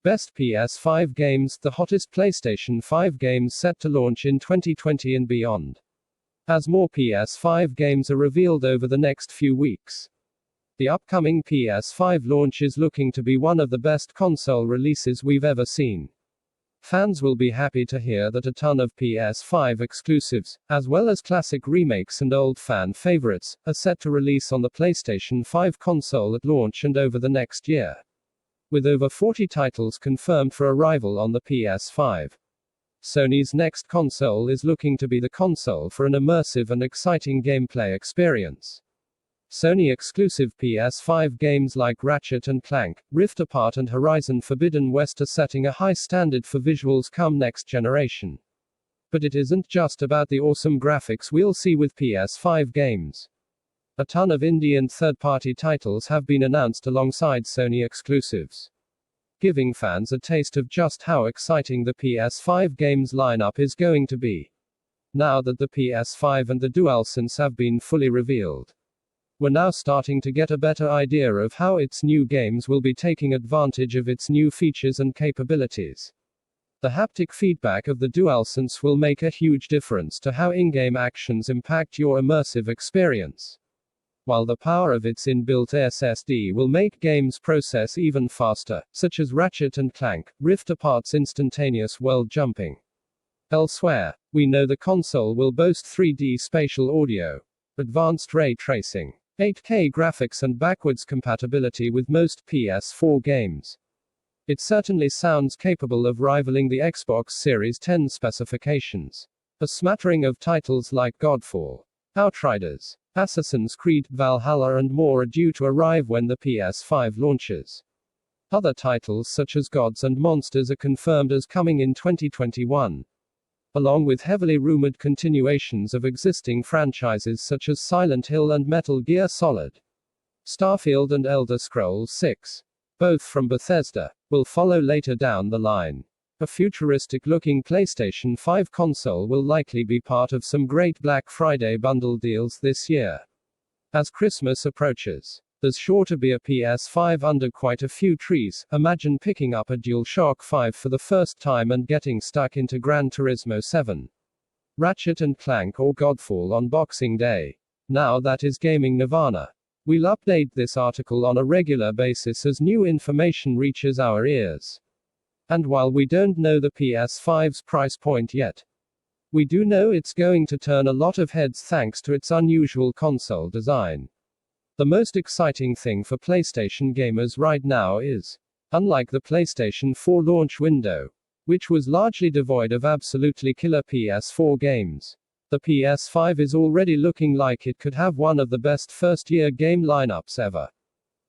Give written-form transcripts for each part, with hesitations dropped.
Best PS5 games, the hottest PlayStation 5 games set to launch in 2020 and beyond. As more PS5 games are revealed over the next few weeks. The upcoming PS5 launch is looking to be one of the best console releases we've ever seen. Fans will be happy to hear that a ton of PS5 exclusives, as well as classic remakes and old fan favorites, are set to release on the PlayStation 5 console at launch and over the next year. With over 40 titles confirmed for arrival on the PS5. Sony's next console is looking to be the console for an immersive and exciting gameplay experience. Sony exclusive PS5 games like Ratchet & Clank, Rift Apart and Horizon Forbidden West are setting a high standard for visuals come next generation. But it isn't just about the awesome graphics we'll see with PS5 games. A ton of indie and third-party titles have been announced alongside Sony exclusives, giving fans a taste of just how exciting the PS5 games lineup is going to be. Now that the PS5 and the DualSense have been fully revealed, we're now starting to get a better idea of how its new games will be taking advantage of its new features and capabilities. The haptic feedback of the DualSense will make a huge difference to how in-game actions impact your immersive experience, while the power of its inbuilt SSD will make games process even faster, such as Ratchet & Clank, Rift Apart's instantaneous world jumping. Elsewhere, we know the console will boast 3D spatial audio, advanced ray tracing, 8K graphics and backwards compatibility with most PS4 games. It certainly sounds capable of rivaling the Xbox Series X specifications. A smattering of titles like Godfall, Outriders, Assassin's Creed, Valhalla and more are due to arrive when the PS5 launches. Other titles such as Gods and Monsters are confirmed as coming in 2021. Along with heavily rumored continuations of existing franchises such as Silent Hill and Metal Gear Solid. Starfield and Elder Scrolls 6, both from Bethesda, will follow later down the line. A futuristic-looking PlayStation 5 console will likely be part of some great Black Friday bundle deals this year. As Christmas approaches, there's sure to be a PS5 under quite a few trees. Imagine picking up a DualShock 5 for the first time and getting stuck into Gran Turismo 7, Ratchet & Clank or Godfall on Boxing Day. Now that is gaming nirvana. We'll update this article on a regular basis as new information reaches our ears. And while we don't know the PS5's price point yet, we do know it's going to turn a lot of heads thanks to its unusual console design. The most exciting thing for PlayStation gamers right now is, unlike the PlayStation 4 launch window, which was largely devoid of absolutely killer PS4 games, the PS5 is already looking like it could have one of the best first-year game lineups ever.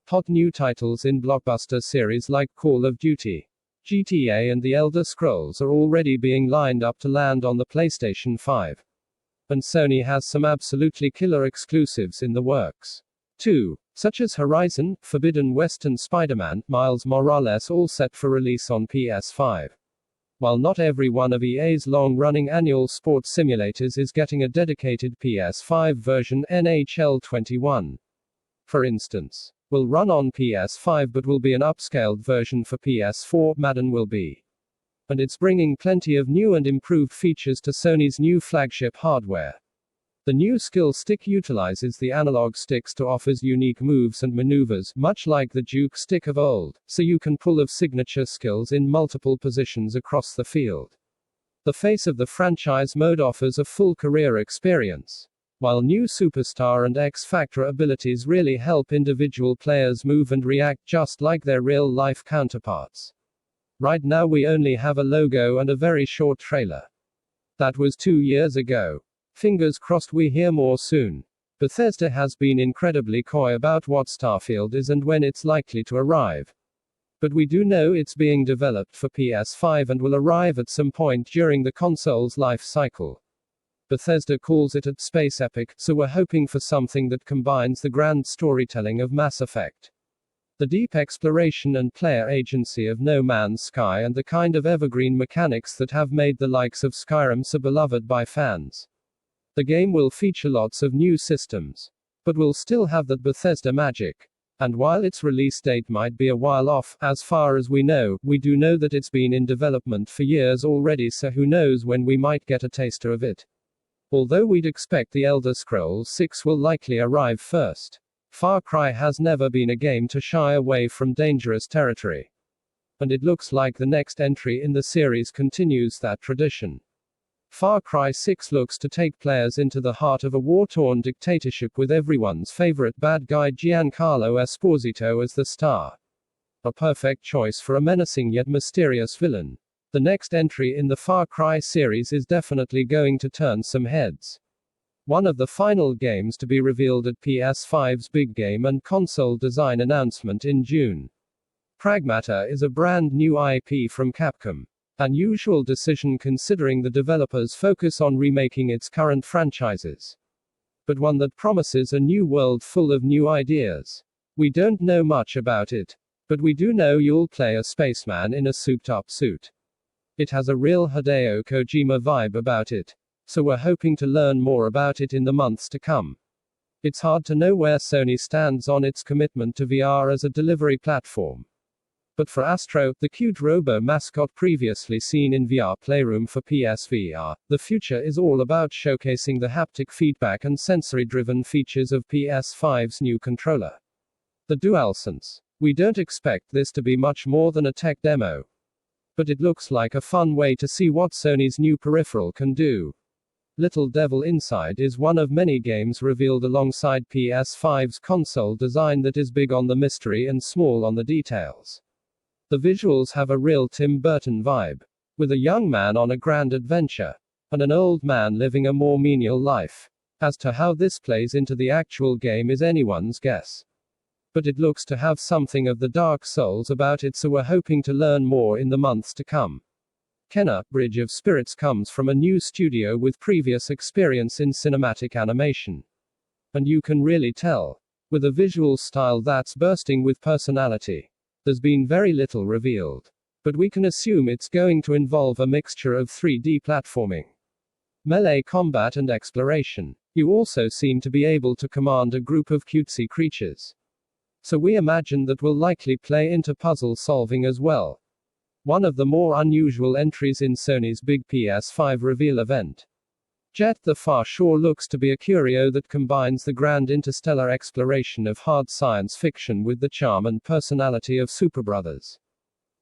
Hot new titles in blockbuster series like Call of Duty, GTA and The Elder Scrolls are already being lined up to land on the PlayStation 5. And Sony has some absolutely killer exclusives in the works, too, such as Horizon, Forbidden West and Spider-Man, Miles Morales all set for release on PS5. While not every one of EA's long-running annual sports simulators is getting a dedicated PS5 version, NHL 21, for instance, will run on PS5 but will be an upscaled version for PS4, Madden will be. And it's bringing plenty of new and improved features to Sony's new flagship hardware. The new skill stick utilizes the analog sticks to offer unique moves and maneuvers, much like the juke stick of old, so you can pull of signature skills in multiple positions across the field. The face of the franchise mode offers a full career experience, while new Superstar and X-Factor abilities really help individual players move and react just like their real-life counterparts. Right now we only have a logo and a very short trailer. That was 2 years ago. Fingers crossed we hear more soon. Bethesda has been incredibly coy about what Starfield is and when it's likely to arrive. But we do know it's being developed for PS5 and will arrive at some point during the console's life cycle. Bethesda calls it at Space Epic, so we're hoping for something that combines the grand storytelling of Mass Effect, the deep exploration and player agency of No Man's Sky and the kind of evergreen mechanics that have made the likes of Skyrim so beloved by fans. The game will feature lots of new systems, but will still have that Bethesda magic. And while its release date might be a while off, as far as we do know that it's been in development for years already, so who knows when we might get a taster of it. Although we'd expect The Elder Scrolls 6 will likely arrive first. Far Cry has never been a game to shy away from dangerous territory. And it looks like the next entry in the series continues that tradition. Far Cry 6 looks to take players into the heart of a war-torn dictatorship with everyone's favorite bad guy Giancarlo Esposito as the star. A perfect choice for a menacing yet mysterious villain. The next entry in the Far Cry series is definitely going to turn some heads. One of the final games to be revealed at PS5's big game and console design announcement in June. Pragmata is a brand new IP from Capcom. Unusual decision considering the developer's focus on remaking its current franchises. But one that promises a new world full of new ideas. We don't know much about it. But we do know you'll play a spaceman in a souped-up suit. It has a real Hideo Kojima vibe about it. So we're hoping to learn more about it in the months to come. It's hard to know where Sony stands on its commitment to VR as a delivery platform. But for Astro, the cute robo mascot previously seen in VR Playroom for PSVR, the future is all about showcasing the haptic feedback and sensory-driven features of PS5's new controller. The DualSense. We don't expect this to be much more than a tech demo. But it looks like a fun way to see what Sony's new peripheral can do. Little Devil Inside is one of many games revealed alongside PS5's console design that is big on the mystery and small on the details. The visuals have a real Tim Burton vibe, with a young man on a grand adventure, and an old man living a more menial life. As to how this plays into the actual game is anyone's guess. But it looks to have something of the Dark Souls about it, so we're hoping to learn more in the months to come. Kena, Bridge of Spirits comes from a new studio with previous experience in cinematic animation. And you can really tell. With a visual style that's bursting with personality. There's been very little revealed. But we can assume it's going to involve a mixture of 3D platforming, melee combat and exploration. You also seem to be able to command a group of cutesy creatures. So we imagine that will likely play into puzzle solving as well. One of the more unusual entries in Sony's big PS5 reveal event. Jet the Far Shore looks to be a curio that combines the grand interstellar exploration of hard science fiction with the charm and personality of Superbrothers.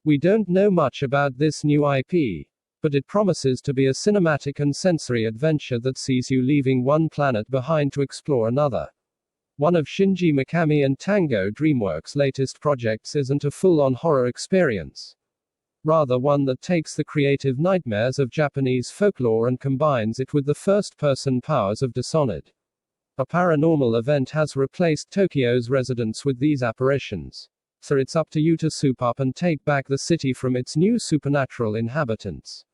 We don't know much about this new IP, but it promises to be a cinematic and sensory adventure that sees you leaving one planet behind to explore another. One of Shinji Mikami and Tango Dreamworks' latest projects isn't a full-on horror experience. Rather one that takes the creative nightmares of Japanese folklore and combines it with the first-person powers of Dishonored. A paranormal event has replaced Tokyo's residents with these apparitions. So it's up to you to soup up and take back the city from its new supernatural inhabitants.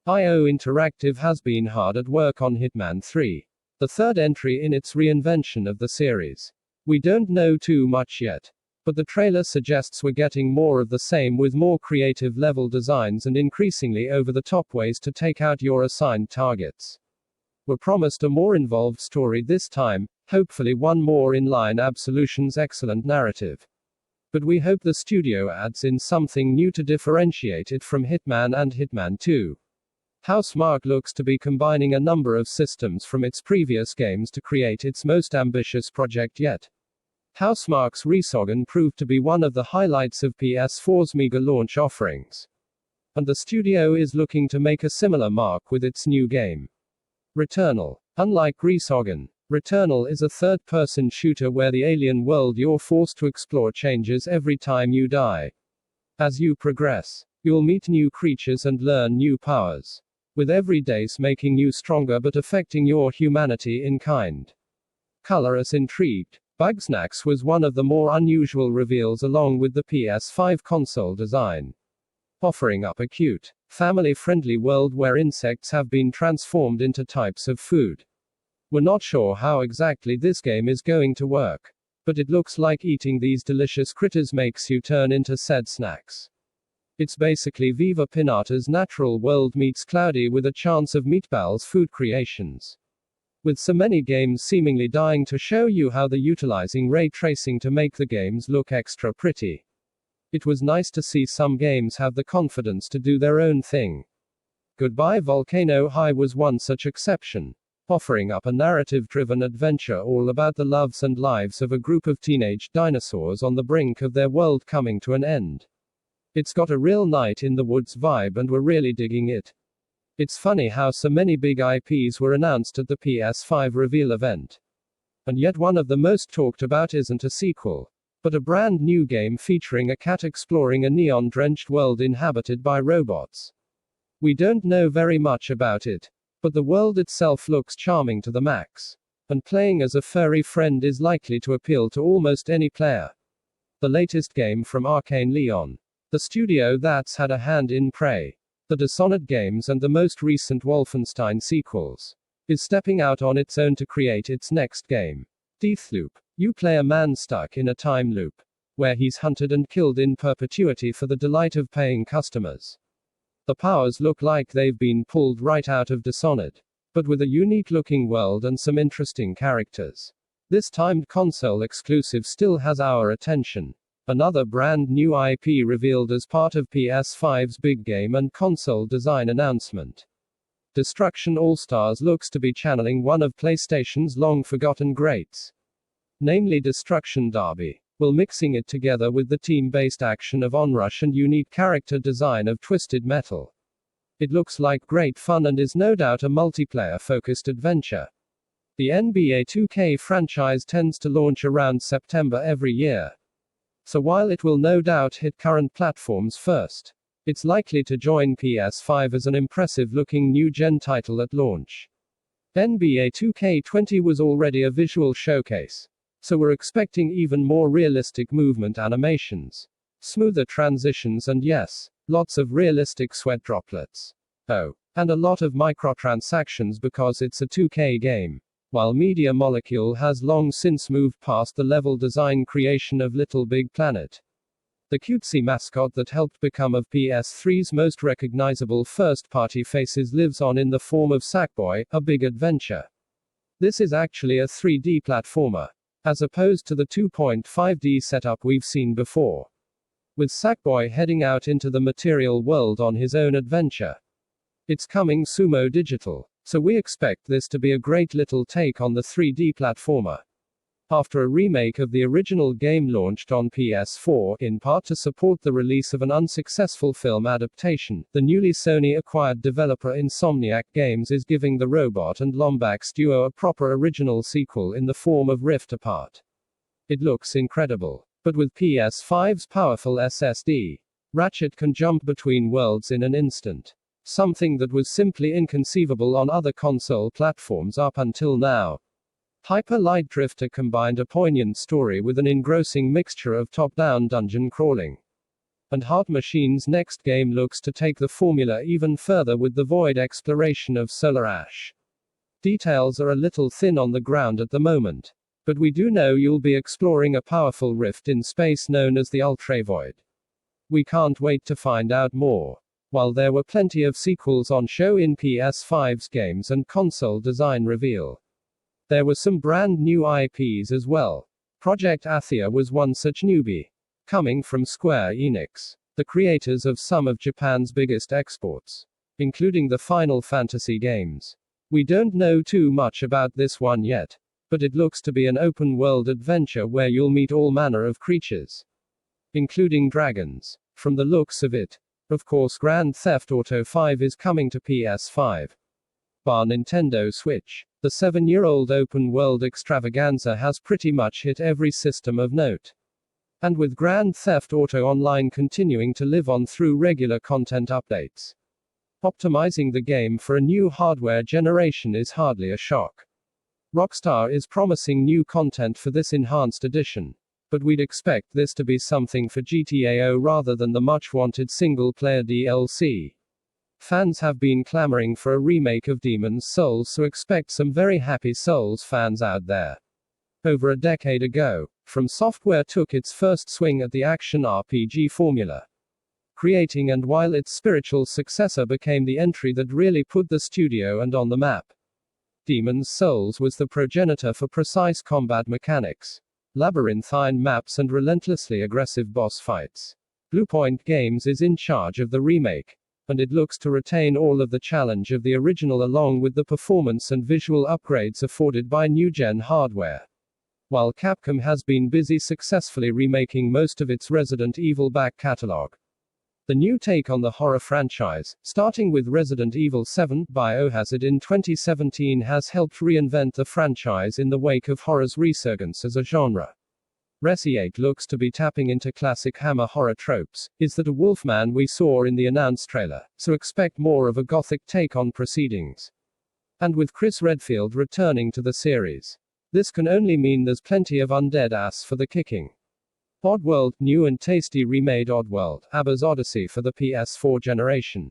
IO Interactive has been hard at work on Hitman 3, the third entry in its reinvention of the series. We don't know too much yet. But the trailer suggests we're getting more of the same with more creative level designs and increasingly over-the-top ways to take out your assigned targets. We're promised a more involved story this time, hopefully one more in line Absolution's excellent narrative. But we hope the studio adds in something new to differentiate it from Hitman and Hitman 2. Housemarque looks to be combining a number of systems from its previous games to create its most ambitious project yet. Housemarque's Resogun proved to be one of the highlights of PS4's meager launch offerings. And the studio is looking to make a similar mark with its new game. Returnal. Unlike Resogun, Returnal is a third-person shooter where the alien world you're forced to explore changes every time you die. As you progress, you'll meet new creatures and learn new powers, with every days making you stronger but affecting your humanity in kind. Color us intrigued. Bugsnax was one of the more unusual reveals along with the PS5 console design. Offering up a cute, family-friendly world where insects have been transformed into types of food. We're not sure how exactly this game is going to work. But it looks like eating these delicious critters makes you turn into said snacks. It's basically Viva Pinata's natural world meets Cloudy with a chance of Meatball's food creations. With so many games seemingly dying to show you how they're utilizing ray tracing to make the games look extra pretty. It was nice to see some games have the confidence to do their own thing. Goodbye Volcano High was one such exception, offering up a narrative-driven adventure all about the loves and lives of a group of teenage dinosaurs on the brink of their world coming to an end. It's got a real night in the woods vibe and we're really digging it. It's funny how so many big IPs were announced at the PS5 reveal event. And yet one of the most talked about isn't a sequel, but a brand new game featuring a cat exploring a neon-drenched world inhabited by robots. We don't know very much about it, but the world itself looks charming to the max. And playing as a furry friend is likely to appeal to almost any player. The latest game from Arcane Leon, the studio that's had a hand in Prey, the Dishonored games and the most recent Wolfenstein sequels, is stepping out on its own to create its next game. Deathloop. You play a man stuck in a time loop, where he's hunted and killed in perpetuity for the delight of paying customers. The powers look like they've been pulled right out of Dishonored, but with a unique looking world and some interesting characters. This timed console exclusive still has our attention. Another brand new IP revealed as part of PS5's big game and console design announcement. Destruction All-Stars looks to be channeling one of PlayStation's long-forgotten greats, namely Destruction Derby, while mixing it together with the team-based action of Onrush and unique character design of Twisted Metal. It looks like great fun and is no doubt a multiplayer-focused adventure. The NBA 2K franchise tends to launch around September every year. So while it will no doubt hit current platforms first, it's likely to join PS5 as an impressive-looking new-gen title at launch. NBA 2K20 was already a visual showcase, so we're expecting even more realistic movement animations, smoother transitions and yes, lots of realistic sweat droplets. Oh, and a lot of microtransactions because it's a 2K game. While Media Molecule has long since moved past the level design creation of Little Big Planet. The cutesy mascot that helped become of PS3's most recognizable first-party faces lives on in the form of Sackboy, a big adventure. This is actually a 3D platformer, as opposed to the 2.5D setup we've seen before, with Sackboy heading out into the material world on his own adventure. It's coming Sumo Digital, so we expect this to be a great little take on the 3D platformer. After a remake of the original game launched on PS4, in part to support the release of an unsuccessful film adaptation, the newly Sony-acquired developer Insomniac Games is giving the Robot and Lombax duo a proper original sequel in the form of Rift Apart. It looks incredible. But with PS5's powerful SSD, Ratchet can jump between worlds in an instant. Something that was simply inconceivable on other console platforms up until now. Hyper Light Drifter combined a poignant story with an engrossing mixture of top-down dungeon crawling. And Heart Machine's next game looks to take the formula even further with the void exploration of Solar Ash. Details are a little thin on the ground at the moment, but we do know you'll be exploring a powerful rift in space known as the Ultravoid. We can't wait to find out more. While there were plenty of sequels on show in PS5's games and console design reveal, there were some brand new IPs as well. Project Athia was one such newbie, coming from Square Enix, the creators of some of Japan's biggest exports, including the Final Fantasy games. We don't know too much about this one yet, but it looks to be an open-world adventure where you'll meet all manner of creatures, including dragons, from the looks of it. Of course, Grand Theft Auto 5 is coming to PS5. Bar Nintendo Switch. The 7-year-old open-world extravaganza has pretty much hit every system of note. And with Grand Theft Auto Online continuing to live on through regular content updates, optimizing the game for a new hardware generation is hardly a shock. Rockstar is promising new content for this enhanced edition, but we'd expect this to be something for GTA 0 rather than the much-wanted single-player DLC. Fans have been clamoring for a remake of Demon's Souls, so expect some very happy Souls fans out there. Over a decade ago, From Software took its first swing at the action RPG formula, creating and while its spiritual successor became the entry that really put the studio and on the map. Demon's Souls was the progenitor for precise combat mechanics, labyrinthine maps, and relentlessly aggressive boss fights. Bluepoint Games is in charge of the remake, and it looks to retain all of the challenge of the original along with the performance and visual upgrades afforded by new-gen hardware. While Capcom has been busy successfully remaking most of its Resident Evil back catalog, the new take on the horror franchise, starting with Resident Evil 7 Biohazard in 2017, has helped reinvent the franchise in the wake of horror's resurgence as a genre. Resi 8 looks to be tapping into classic Hammer horror tropes. Is that a Wolfman we saw in the announced trailer, so expect more of a gothic take on proceedings. And with Chris Redfield returning to the series, this can only mean there's plenty of undead ass for the kicking. Oddworld, new and tasty remade Oddworld, ABBA's Odyssey for the PS4 generation.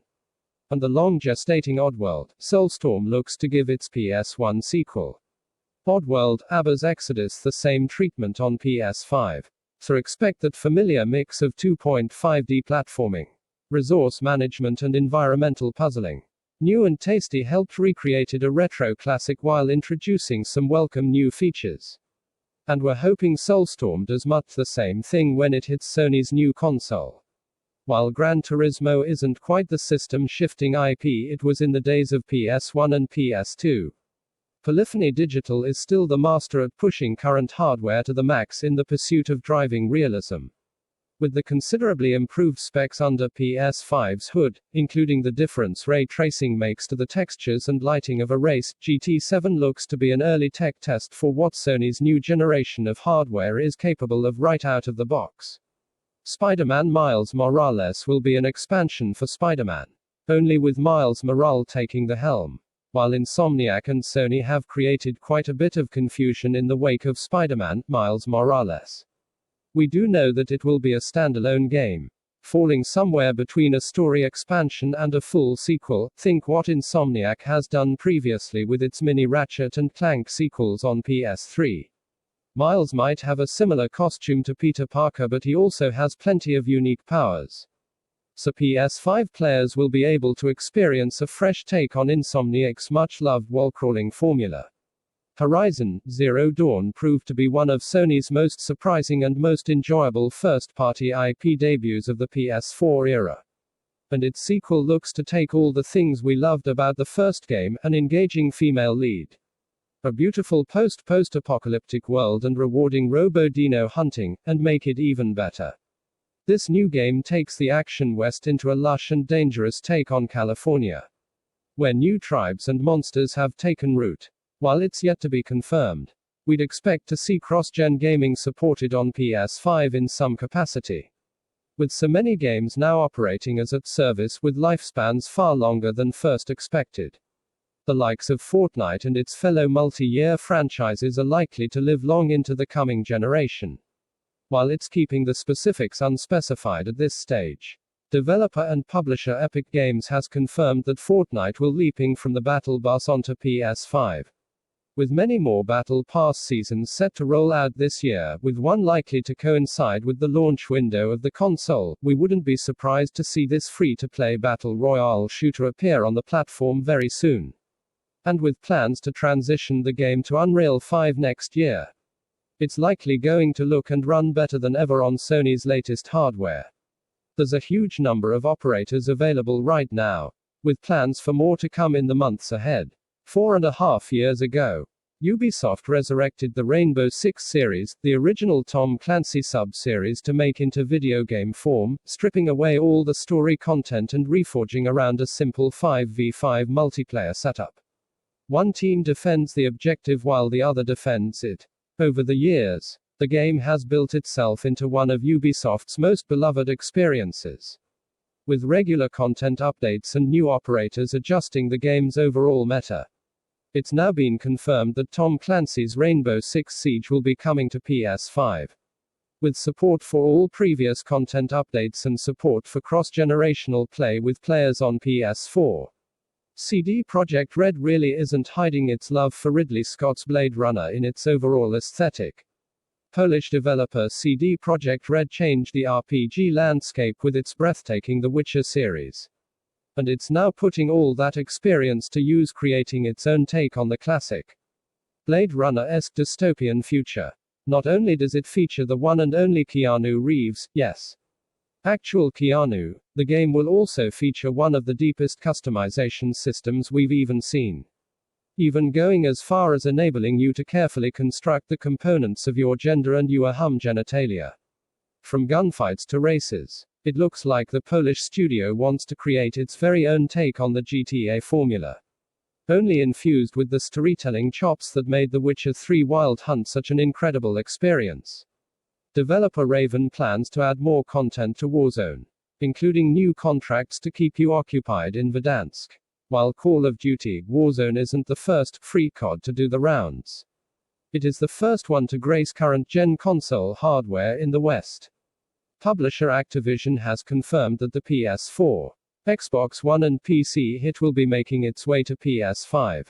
And the long-gestating Oddworld, Soulstorm looks to give its PS1 sequel, Oddworld, ABBA's Exodus, the same treatment on PS5. So expect that familiar mix of 2.5D platforming, resource management, and environmental puzzling. New and Tasty helped recreated a retro classic while introducing some welcome new features. And we're hoping Soulstorm does much the same thing when it hits Sony's new console. While Gran Turismo isn't quite the system-shifting IP it was in the days of PS1 and PS2, Polyphony Digital is still the master at pushing current hardware to the max in the pursuit of driving realism. With the considerably improved specs under PS5's hood, including the difference ray tracing makes to the textures and lighting of a race, GT7 looks to be an early tech test for what Sony's new generation of hardware is capable of right out of the box. Spider-Man Miles Morales will be an expansion for Spider-Man, only with Miles Morales taking the helm. While Insomniac and Sony have created quite a bit of confusion in the wake of Spider-Man Miles Morales, we do know that it will be a standalone game, falling somewhere between a story expansion and a full sequel. Think what Insomniac has done previously with its mini Ratchet and Clank sequels on PS3. Miles might have a similar costume to Peter Parker, but he also has plenty of unique powers. So PS5 players will be able to experience a fresh take on Insomniac's much-loved wall-crawling formula. Horizon Zero Dawn proved to be one of Sony's most surprising and most enjoyable first-party IP debuts of the PS4 era. And its sequel looks to take all the things we loved about the first game, an engaging female lead, a beautiful post-apocalyptic world, and rewarding robo-dino hunting, and make it even better. This new game takes the action west into a lush and dangerous take on California, where new tribes and monsters have taken root. While it's yet to be confirmed, we'd expect to see cross-gen gaming supported on PS5 in some capacity, with so many games now operating as at service with lifespans far longer than first expected. The likes of Fortnite and its fellow multi-year franchises are likely to live long into the coming generation. While it's keeping the specifics unspecified at this stage, developer and publisher Epic Games has confirmed that Fortnite will leaping from the Battle Bus onto PS5. With many more Battle Pass seasons set to roll out this year, with one likely to coincide with the launch window of the console, we wouldn't be surprised to see this free-to-play Battle Royale shooter appear on the platform very soon. And with plans to transition the game to Unreal 5 next year, it's likely going to look and run better than ever on Sony's latest hardware. There's a huge number of operators available right now, with plans for more to come in the months ahead. 4.5 years ago, Ubisoft resurrected the Rainbow Six series, the original Tom Clancy sub-series, to make into video game form, stripping away all the story content and reforging around a simple 5v5 multiplayer setup. One team defends the objective while the other defends it. Over the years, the game has built itself into one of Ubisoft's most beloved experiences, with regular content updates and new operators adjusting the game's overall meta. It's now been confirmed that Tom Clancy's Rainbow Six Siege will be coming to PS5, with support for all previous content updates and support for cross-generational play with players on PS4. CD Projekt Red really isn't hiding its love for Ridley Scott's Blade Runner in its overall aesthetic. Polish developer CD Projekt Red changed the RPG landscape with its breathtaking The Witcher series. And it's now putting all that experience to use, creating its own take on the classic Blade Runner-esque dystopian future. Not only does it feature the one and only Keanu Reeves, yes, actual Keanu, the game will also feature one of the deepest customization systems we've even seen. Even going as far as enabling you to carefully construct the components of your gender and your genitalia. From gunfights to races. It looks like the Polish studio wants to create its very own take on the GTA formula. Only infused with the storytelling chops that made The Witcher 3 Wild Hunt such an incredible experience. Developer Raven plans to add more content to Warzone, including new contracts to keep you occupied in Verdansk. While Call of Duty Warzone isn't the first free COD to do the rounds, it is the first one to grace current-gen console hardware in the West. Publisher Activision has confirmed that the PS4, Xbox One and PC hit will be making its way to PS5.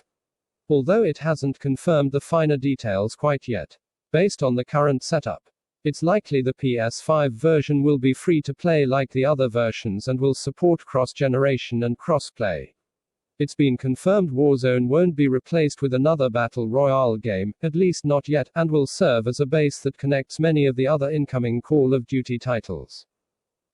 Although it hasn't confirmed the finer details quite yet. Based on the current setup, it's likely the PS5 version will be free to play like the other versions and will support cross-generation and cross-play. It's been confirmed Warzone won't be replaced with another battle royale game, at least not yet, and will serve as a base that connects many of the other incoming Call of Duty titles.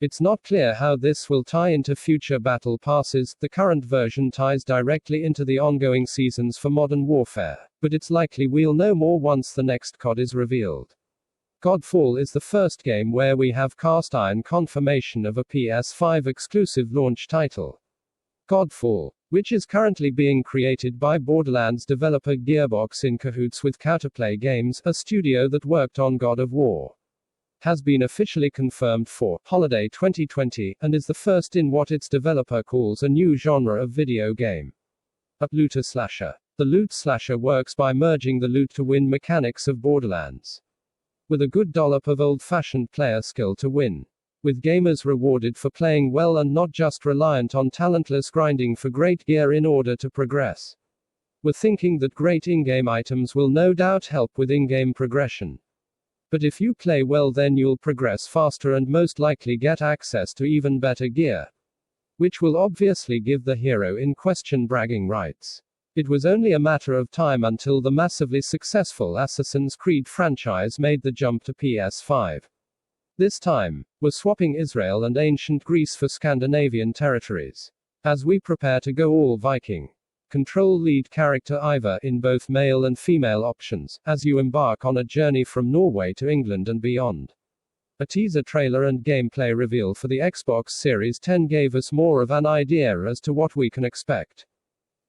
It's not clear how this will tie into future battle passes. The current version ties directly into the ongoing seasons for Modern Warfare, but it's likely we'll know more once the next COD is revealed. Godfall is the first game where we have cast iron confirmation of a PS5 exclusive launch title. Godfall, which is currently being created by Borderlands developer Gearbox in cahoots with Counterplay Games, a studio that worked on God of War, has been officially confirmed for holiday 2020, and is the first in what its developer calls a new genre of video game. A looter slasher. The loot slasher works by merging the loot to win mechanics of Borderlands with a good dollop of old-fashioned player skill to win, with gamers rewarded for playing well and not just reliant on talentless grinding for great gear in order to progress. We're thinking that great in-game items will no doubt help with in-game progression. But if you play well, then you'll progress faster and most likely get access to even better gear, which will obviously give the hero in question bragging rights. It was only a matter of time until the massively successful Assassin's Creed franchise made the jump to PS5. This time, we're swapping Israel and ancient Greece for Scandinavian territories. As we prepare to go all Viking, control lead character Ivar in both male and female options, as you embark on a journey from Norway to England and beyond. A teaser trailer and gameplay reveal for the Xbox Series X gave us more of an idea as to what we can expect.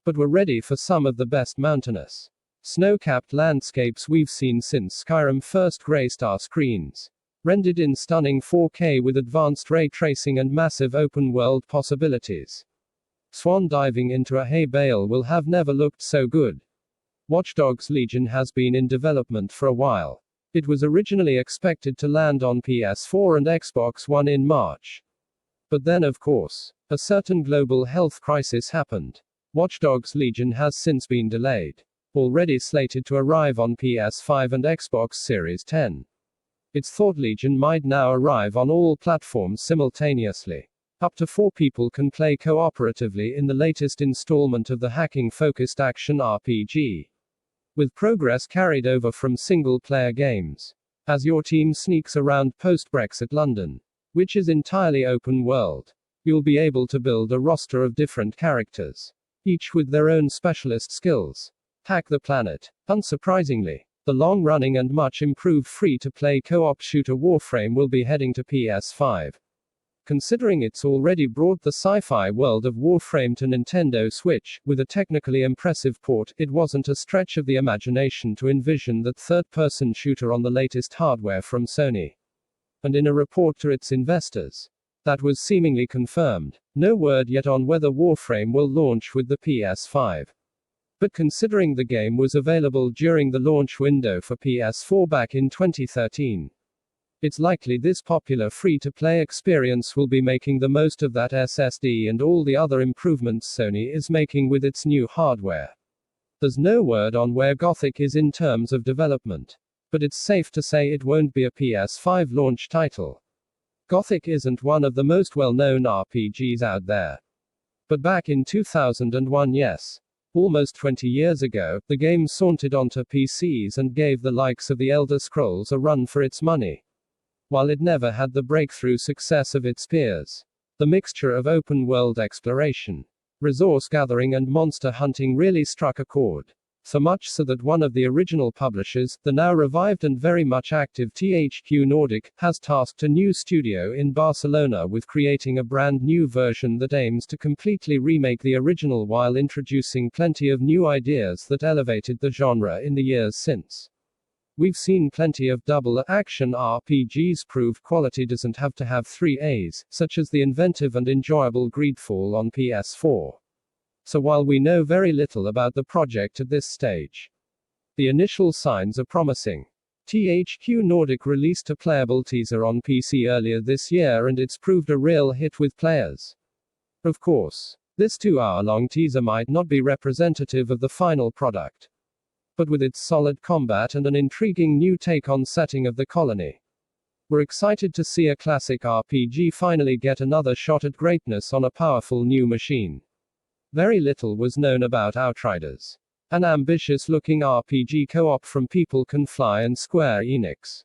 But we're ready for some of the best mountainous, snow-capped landscapes we've seen since Skyrim first graced our screens. Rendered in stunning 4K with advanced ray tracing and massive open-world possibilities. Swan diving into a hay bale will have never looked so good. Watch Dogs Legion has been in development for a while. It was originally expected to land on PS4 and Xbox One in March. But then, of course, a certain global health crisis happened. Watch Dogs Legion has since been delayed. Already slated to arrive on PS5 and Xbox Series X. It's thought Legion might now arrive on all platforms simultaneously. Up to 4 people can play cooperatively in the latest installment of the hacking-focused action RPG, with progress carried over from single-player games. As your team sneaks around post-Brexit London, which is entirely open world, you'll be able to build a roster of different characters, each with their own specialist skills. Hack the planet. Unsurprisingly, the long-running and much improved free-to-play co-op shooter Warframe will be heading to PS5. Considering it's already brought the sci-fi world of Warframe to Nintendo Switch, with a technically impressive port, it wasn't a stretch of the imagination to envision that third-person shooter on the latest hardware from Sony. And in a report to its investors, that was seemingly confirmed. No word yet on whether Warframe will launch with the PS5. But considering the game was available during the launch window for PS4 back in 2013, it's likely this popular free-to-play experience will be making the most of that SSD and all the other improvements Sony is making with its new hardware. There's no word on where Gothic is in terms of development, but it's safe to say it won't be a PS5 launch title. Gothic isn't one of the most well-known RPGs out there. But back in 2001, yes, almost 20 years ago, the game sauntered onto PCs and gave the likes of The Elder Scrolls a run for its money. While it never had the breakthrough success of its peers, the mixture of open-world exploration, resource gathering and monster hunting really struck a chord. So much so that one of the original publishers, the now revived and very much active THQ Nordic, has tasked a new studio in Barcelona with creating a brand new version that aims to completely remake the original while introducing plenty of new ideas that elevated the genre in the years since. We've seen plenty of double action RPGs prove quality doesn't have to have 3 A's, such as the inventive and enjoyable Greedfall on PS4. So while we know very little about the project at this stage, the initial signs are promising. THQ Nordic released a playable teaser on PC earlier this year and it's proved a real hit with players. Of course, this 2-hour-long teaser might not be representative of the final product, but with its solid combat and an intriguing new take on setting of the colony, we're excited to see a classic RPG finally get another shot at greatness on a powerful new machine. Very little was known about Outriders, an ambitious-looking RPG co-op from People Can Fly and Square Enix,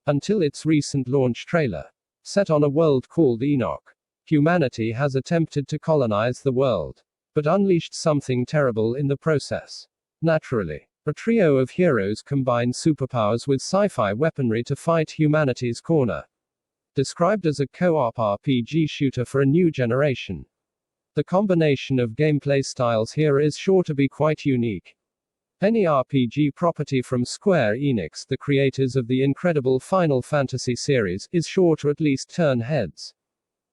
until its recent launch trailer. Set on a world called Enoch, humanity has attempted to colonize the world, but unleashed something terrible in the process. Naturally, a trio of heroes combine superpowers with sci-fi weaponry to fight humanity's corner. Described as a co-op RPG shooter for a new generation, the combination of gameplay styles here is sure to be quite unique. Any RPG property from Square Enix, the creators of the incredible Final Fantasy series, is sure to at least turn heads.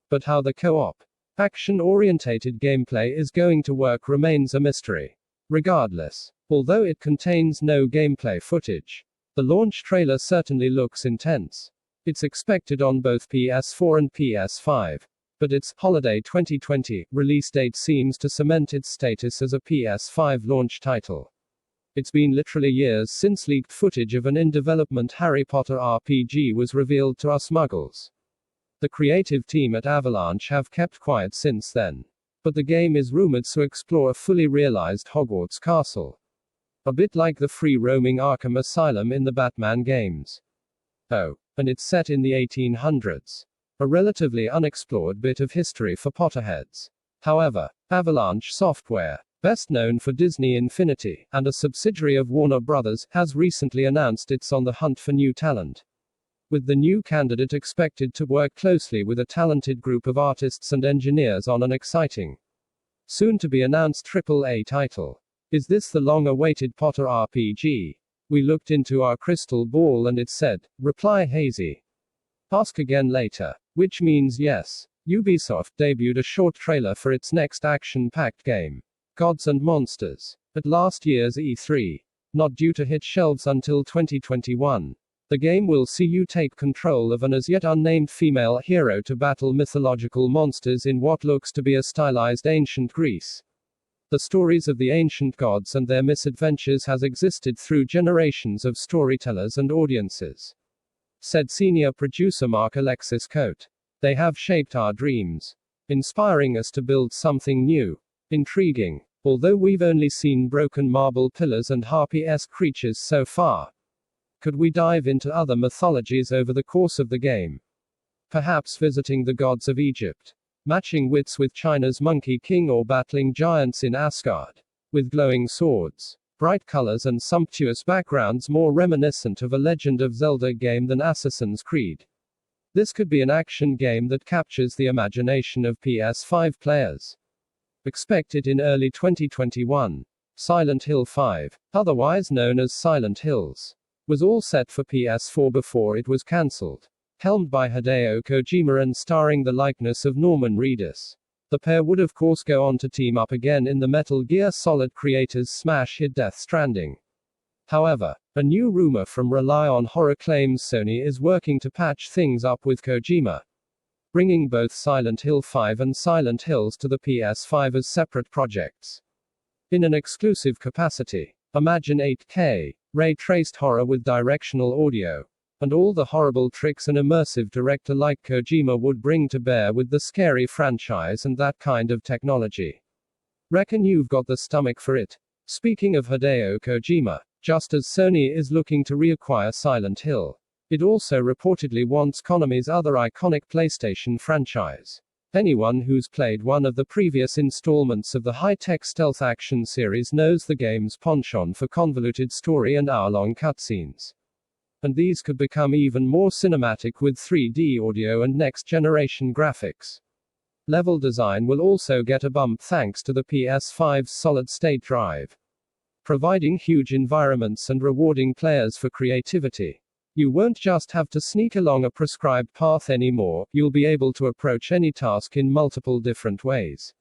But how the co-op, action-orientated gameplay is going to work remains a mystery. Regardless, although it contains no gameplay footage, the launch trailer certainly looks intense. It's expected on both PS4 and PS5. But its holiday 2020 release date seems to cement its status as a PS5 launch title. It's been literally years since leaked footage of an in-development Harry Potter RPG was revealed to us muggles. The creative team at Avalanche have kept quiet since then. But the game is rumored to explore a fully realized Hogwarts castle, a bit like the free-roaming Arkham Asylum in the Batman games. Oh, and it's set in the 1800s. A relatively unexplored bit of history for Potterheads. However, Avalanche Software, best known for Disney Infinity, and a subsidiary of Warner Brothers, has recently announced it's on the hunt for new talent, with the new candidate expected to work closely with a talented group of artists and engineers on an exciting, soon-to-be-announced AAA title. Is this the long-awaited Potter RPG? We looked into our crystal ball and it said, reply hazy. Ask again later. Which means yes. Ubisoft debuted a short trailer for its next action-packed game, Gods and Monsters, at last year's E3. Not due to hit shelves until 2021. The game will see you take control of an as-yet unnamed female hero to battle mythological monsters in what looks to be a stylized ancient Greece. The stories of the ancient gods and their misadventures has existed through generations of storytellers and audiences, said senior producer Mark Alexis Coate. They have shaped our dreams, inspiring us to build something new, intriguing. Although we've only seen broken marble pillars and harpy-esque creatures so far, could we dive into other mythologies over the course of the game? Perhaps visiting the gods of Egypt, matching wits with China's Monkey King, or battling giants in Asgard, with glowing swords, bright colors and sumptuous backgrounds more reminiscent of a Legend of Zelda game than Assassin's Creed. This could be an action game that captures the imagination of PS5 players. Expect it in early 2021. Silent Hill 5, otherwise known as Silent Hills, was all set for PS4 before it was cancelled. Helmed by Hideo Kojima and starring the likeness of Norman Reedus, the pair would of course go on to team up again in the Metal Gear Solid creators' smash hit Death Stranding. However, a new rumor from Rely on Horror claims Sony is working to patch things up with Kojima, bringing both Silent Hill 5 and Silent Hills to the PS5 as separate projects. In an exclusive capacity, imagine 8K, ray-traced horror with directional audio, and all the horrible tricks an immersive director like Kojima would bring to bear with the scary franchise and that kind of technology. Reckon you've got the stomach for it? Speaking of Hideo Kojima, just as Sony is looking to reacquire Silent Hill, it also reportedly wants Konami's other iconic PlayStation franchise. Anyone who's played one of the previous installments of the high-tech stealth action series knows the game's penchant for convoluted story and hour-long cutscenes. And these could become even more cinematic with 3D audio and next-generation graphics. Level design will also get a bump thanks to the PS5's solid-state drive, providing huge environments and rewarding players for creativity. You won't just have to sneak along a prescribed path anymore, you'll be able to approach any task in multiple different ways.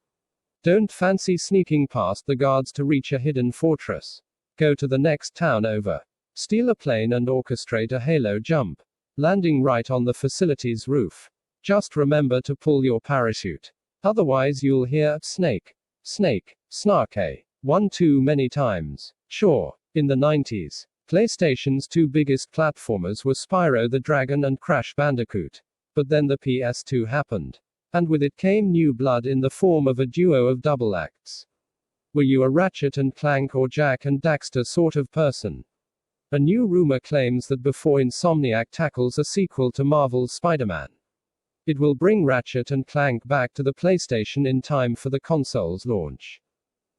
Don't fancy sneaking past the guards to reach a hidden fortress. Go to the next town over. Steal a plane and orchestrate a halo jump, landing right on the facility's roof. Just remember to pull your parachute. Otherwise you'll hear, snake, snake, snarky, one too many times. Sure, in the 90s, PlayStation's two biggest platformers were Spyro the Dragon and Crash Bandicoot. But then the PS2 happened. And with it came new blood in the form of a duo of double acts. Were you a Ratchet and Clank or Jak and Daxter sort of person? A new rumor claims that before Insomniac tackles a sequel to Marvel's Spider-Man, it will bring Ratchet and Clank back to the PlayStation in time for the console's launch.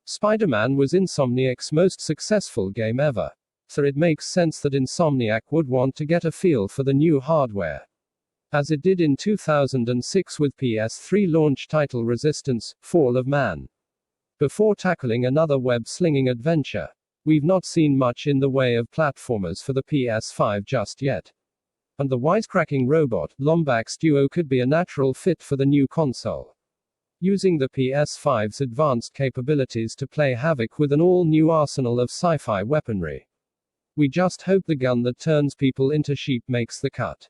Spider-Man was Insomniac's most successful game ever, so it makes sense that Insomniac would want to get a feel for the new hardware, as it did in 2006 with PS3 launch title Resistance: Fall of Man. Before tackling another web-slinging adventure, we've not seen much in the way of platformers for the PS5 just yet. And the wisecracking robot, Lombax Duo, could be a natural fit for the new console, using the PS5's advanced capabilities to play havoc with an all-new arsenal of sci-fi weaponry. We just hope the gun that turns people into sheep makes the cut.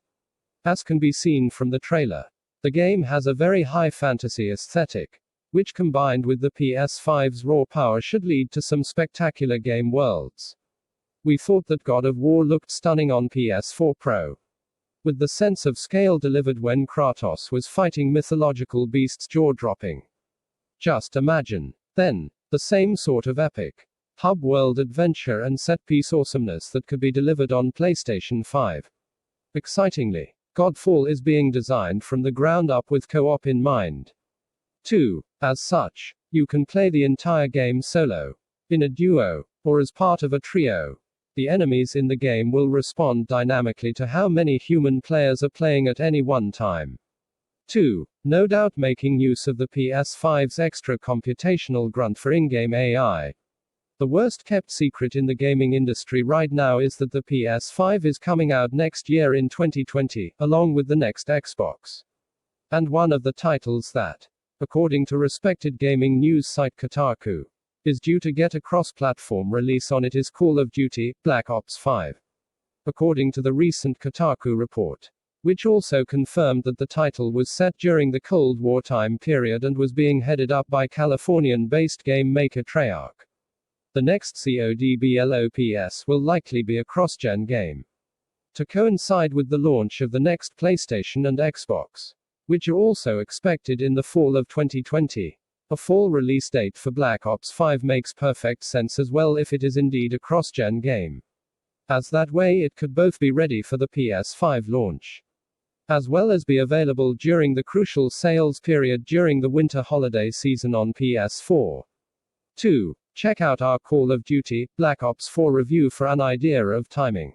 As can be seen from the trailer, the game has a very high fantasy aesthetic, which combined with the PS5's raw power should lead to some spectacular game worlds. We thought that God of War looked stunning on PS4 Pro, with the sense of scale delivered when Kratos was fighting mythological beasts jaw-dropping. Just imagine, then, the same sort of epic hub world adventure and set-piece awesomeness that could be delivered on PlayStation 5. Excitingly, Godfall is being designed from the ground up with co-op in mind. 2. As such, you can play the entire game solo, in a duo, or as part of a trio. The enemies in the game will respond dynamically to how many human players are playing at any one time. 2. No doubt making use of the PS5's extra computational grunt for in-game AI. The worst kept secret in the gaming industry right now is that the PS5 is coming out next year in 2020, along with the next Xbox. And one of the titles that, according to respected gaming news site Kotaku, is due to get a cross-platform release on it is Call of Duty: Black Ops 5. According to the recent Kotaku report, which also confirmed that the title was set during the Cold War time period and was being headed up by Californian-based game maker Treyarch, the next CODBLOPS will likely be a cross-gen game, to coincide with the launch of the next PlayStation and Xbox, which are also expected in the fall of 2020. A fall release date for Black Ops 5 makes perfect sense as well if it is indeed a cross-gen game, as that way it could both be ready for the PS5 launch, as well as be available during the crucial sales period during the winter holiday season on PS4. 2. Check out our Call of Duty: Black Ops 4 review for an idea of timing.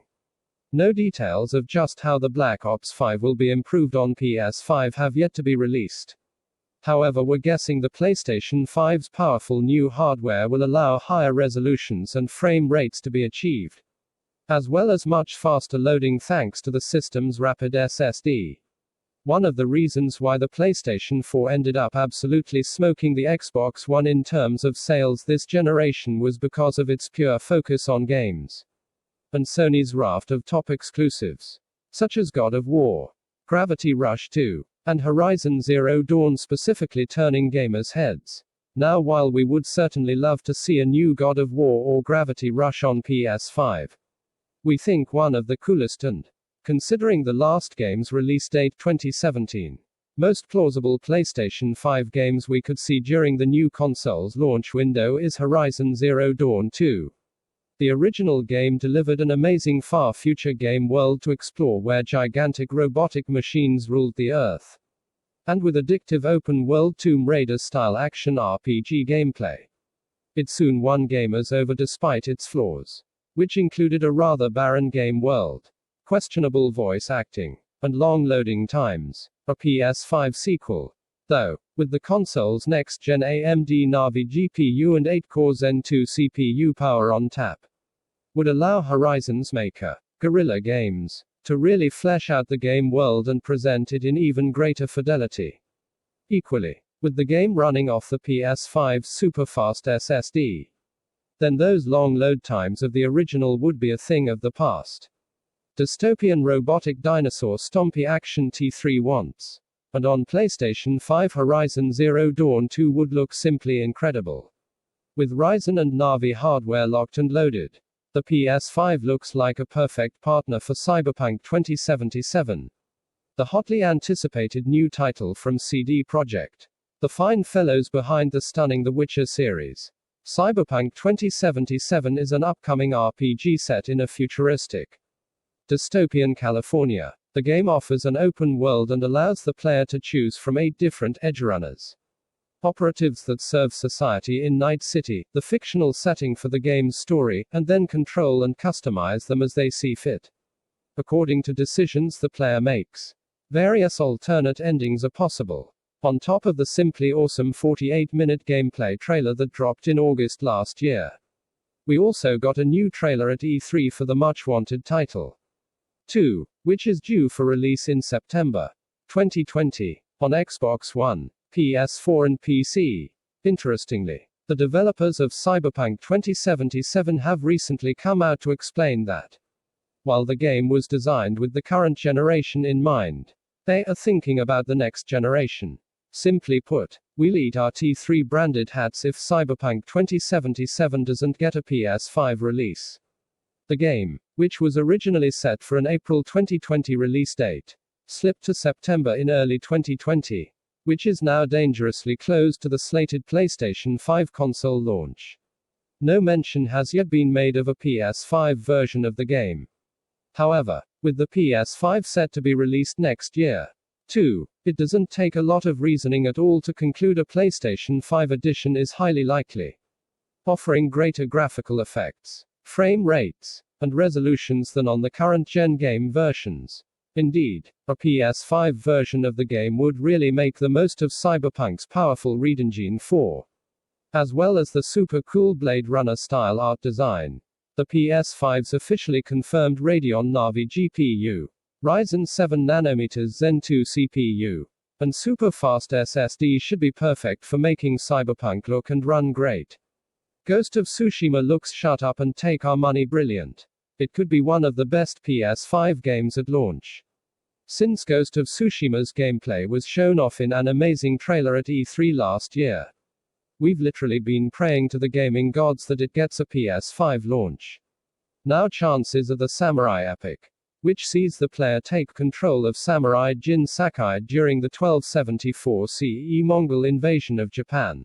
No details of just how the Black Ops 5 will be improved on PS5 have yet to be released. However, we're guessing the PlayStation 5's powerful new hardware will allow higher resolutions and frame rates to be achieved, as well as much faster loading thanks to the system's rapid SSD. One of the reasons why the PlayStation 4 ended up absolutely smoking the Xbox One in terms of sales this generation was because of its pure focus on games, and Sony's raft of top exclusives, such as God of War, Gravity Rush 2, and Horizon Zero Dawn, specifically turning gamers' heads. Now, while we would certainly love to see a new God of War or Gravity Rush on PS5, we think one of the coolest and Considering the last game's release date 2017. Most plausible PlayStation 5 games we could see during the new console's launch window is Horizon Zero Dawn 2. The original game delivered an amazing far future game world to explore where gigantic robotic machines ruled the Earth. And with addictive open world Tomb Raider style action RPG gameplay. It soon won gamers over despite its flaws, which included a rather barren game world, questionable voice acting, and long loading times. A PS5 sequel, though, with the console's next-gen AMD Navi GPU and 8-core Zen 2 CPU power on tap, would allow Horizon's maker, Guerrilla Games, to really flesh out the game world and present it in even greater fidelity. Equally, with the game running off the PS5's super-fast SSD, then those long load times of the original would be a thing of the past. Dystopian robotic dinosaur stompy action T3 wants. And on PlayStation 5 Horizon Zero Dawn 2 would look simply incredible. With Ryzen and Navi hardware locked and loaded, the PS5 looks like a perfect partner for Cyberpunk 2077. The hotly anticipated new title from CD Projekt, the fine fellows behind the stunning The Witcher series. Cyberpunk 2077 is an upcoming RPG set in a futuristic, dystopian California. The game offers an open world and allows the player to choose from 8 different edgerunners. Operatives that serve society in Night City, the fictional setting for the game's story, and then control and customize them as they see fit, according to decisions the player makes. Various alternate endings are possible. On top of the simply awesome 48-minute gameplay trailer that dropped in August last year, we also got a new trailer at E3 for the much-wanted title 2, which is due for release in September 2020, on Xbox One, PS4 and PC. Interestingly, the developers of Cyberpunk 2077 have recently come out to explain that, while the game was designed with the current generation in mind, they are thinking about the next generation. Simply put, we'll eat our T3 branded hats if Cyberpunk 2077 doesn't get a PS5 release. The game, which was originally set for an April 2020 release date, slipped to September in early 2020, which is now dangerously close to the slated PlayStation 5 console launch. No mention has yet been made of a PS5 version of the game. However, with the PS5 set to be released next year, too, it doesn't take a lot of reasoning at all to conclude a PlayStation 5 edition is highly likely, offering greater graphical effects, frame rates, and resolutions than on the current-gen game versions. Indeed, a PS5 version of the game would really make the most of Cyberpunk's powerful Read Engine 4, as well as the super cool Blade Runner-style art design. The PS5's officially confirmed Radeon Navi GPU, Ryzen 7nm Zen 2 CPU, and super-fast SSD should be perfect for making Cyberpunk look and run great. Ghost of Tsushima looks shut up and take our money brilliant. It could be one of the best PS5 games at launch. Since Ghost of Tsushima's gameplay was shown off in an amazing trailer at E3 last year, we've literally been praying to the gaming gods that it gets a PS5 launch. Now chances are the Samurai epic, which sees the player take control of Samurai Jin Sakai during the 1274 CE Mongol invasion of Japan,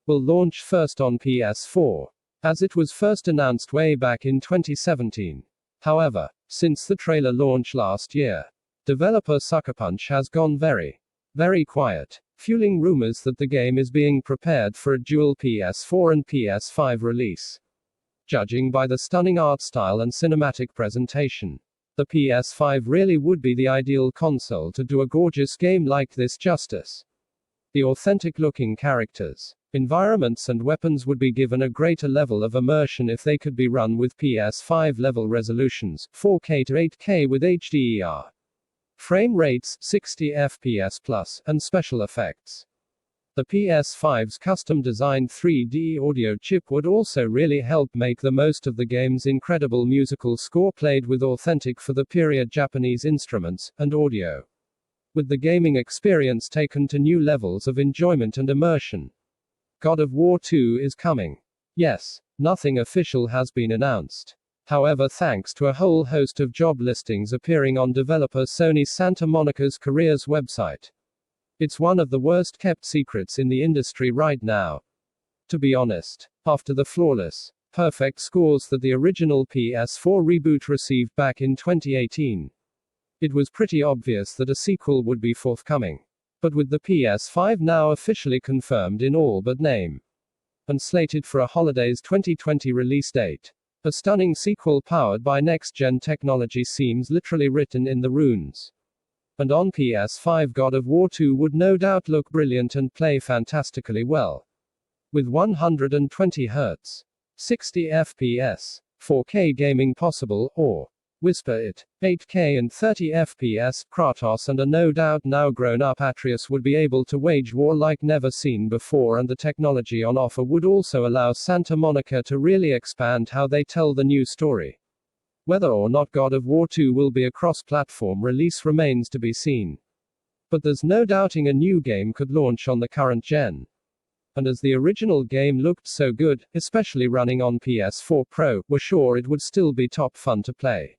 will launch first on PS4, as it was first announced way back in 2017. However, since the trailer launch last year, developer Sucker Punch has gone very, very quiet, fueling rumors that the game is being prepared for a dual PS4 and PS5 release. Judging by the stunning art style and cinematic presentation, the PS5 really would be the ideal console to do a gorgeous game like this justice. The authentic-looking characters, environments and weapons would be given a greater level of immersion if they could be run with PS5-level resolutions, 4K to 8K with HDR. Frame rates, 60 FPS+, and special effects. The PS5's custom-designed 3D audio chip would also really help make the most of the game's incredible musical score played with authentic for the period Japanese instruments and audio, with the gaming experience taken to new levels of enjoyment and immersion. God of War 2 is coming. Yes, nothing official has been announced, However, thanks to a whole host of job listings appearing on developer Sony Santa Monica's careers website, it's one of the worst kept secrets in the industry right now. To be honest, after the flawless, perfect scores that the original PS4 reboot received back in 2018, it was pretty obvious that a sequel would be forthcoming. But with the PS5 now officially confirmed in all but name, and slated for a holidays 2020 release date, a stunning sequel powered by next-gen technology seems literally written in the runes. And on PS5, God of War 2 would no doubt look brilliant and play fantastically well. With 120 Hz, 60 FPS, 4K gaming possible, or, whisper it, 8K and 30 FPS, Kratos and a no doubt now grown-up Atreus would be able to wage war like never seen before, and the technology on offer would also allow Santa Monica to really expand how they tell the new story. Whether or not God of War 2 will be a cross-platform release remains to be seen. But there's no doubting a new game could launch on the current gen. And as the original game looked so good, especially running on PS4 Pro, we're sure it would still be top fun to play.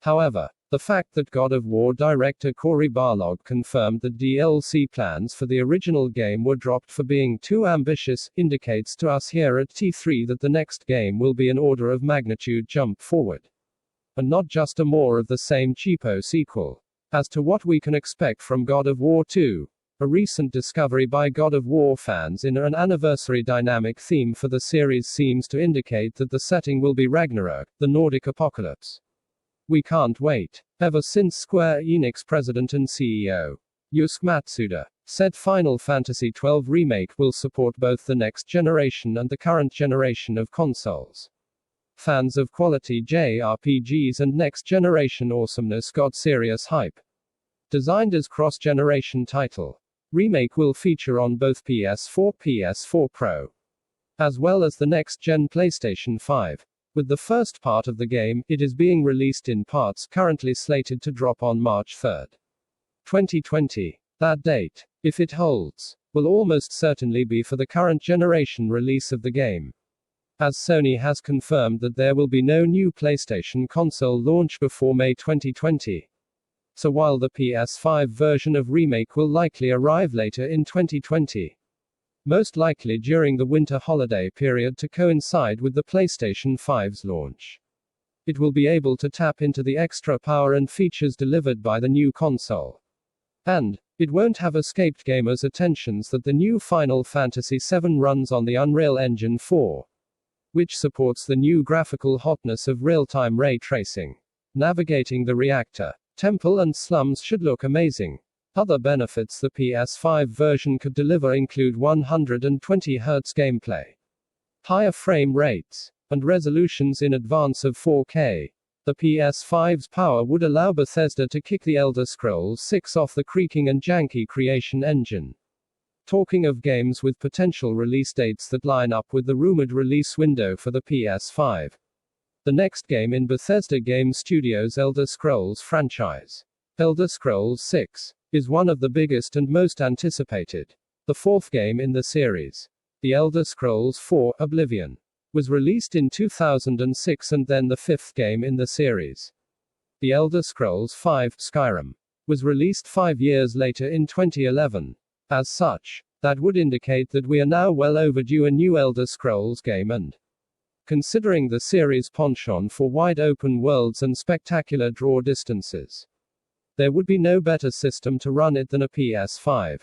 However, the fact that God of War director Cory Barlog confirmed that DLC plans for the original game were dropped for being too ambitious, indicates to us here at T3 that the next game will be an order of magnitude jump forward. And not just a more of the same cheapo sequel. As to what we can expect from God of War 2, a recent discovery by God of War fans in an anniversary dynamic theme for the series seems to indicate that the setting will be Ragnarok, the Nordic apocalypse. We can't wait. Ever since Square Enix president and CEO, Yusuke Matsuda, said Final Fantasy XII Remake will support both the next generation and the current generation of consoles. Fans of quality JRPGs and next-generation awesomeness got serious hype. Designed as cross-generation title, Remake will feature on both PS4, PS4 Pro, as well as the next-gen PlayStation 5. With the first part of the game, it is being released in parts, currently slated to drop on March 3, 2020. That date, if it holds, will almost certainly be for the current generation release of the game, as Sony has confirmed that there will be no new PlayStation console launch before May 2020. So while the PS5 version of Remake will likely arrive later in 2020, most likely during the winter holiday period to coincide with the PlayStation 5's launch, it will be able to tap into the extra power and features delivered by the new console. And it won't have escaped gamers' attentions that the new Final Fantasy VII runs on the Unreal Engine 4, which supports the new graphical hotness of real-time ray tracing. Navigating the reactor, temple and slums should look amazing. Other benefits the PS5 version could deliver include 120 Hz gameplay, higher frame rates, and resolutions in advance of 4K. The PS5's power would allow Bethesda to kick The Elder Scrolls 6 off the creaking and janky Creation Engine. Talking of games with potential release dates that line up with the rumored release window for the PS5, the next game in Bethesda Game Studios' Elder Scrolls franchise, Elder Scrolls 6, is one of the biggest and most anticipated. The fourth game in the series, The Elder Scrolls 4: Oblivion, was released in 2006, and then the fifth game in the series, The Elder Scrolls 5: Skyrim, was released 5 years later in 2011. As such, that would indicate that we are now well overdue a new Elder Scrolls game, and considering the series' penchant for wide open worlds and spectacular draw distances, there would be no better system to run it than a PS5.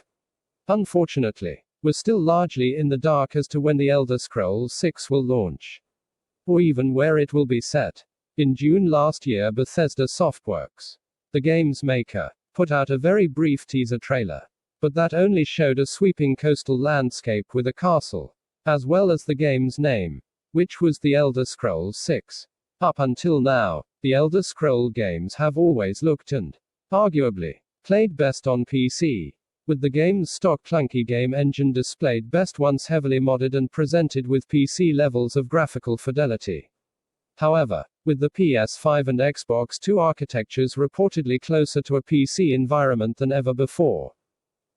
Unfortunately, we're still largely in the dark as to when The Elder Scrolls 6 will launch, or even where it will be set. In June last year, Bethesda Softworks, the game's maker, put out a very brief teaser trailer, but that only showed a sweeping coastal landscape with a castle, as well as the game's name, which was The Elder Scrolls 6. Up until now, the Elder Scroll games have always looked and, arguably, played best on PC, with the game's stock clunky game engine displayed best once heavily modded and presented with PC levels of graphical fidelity. However, with the PS5 and Xbox 2 architectures reportedly closer to a PC environment than ever before,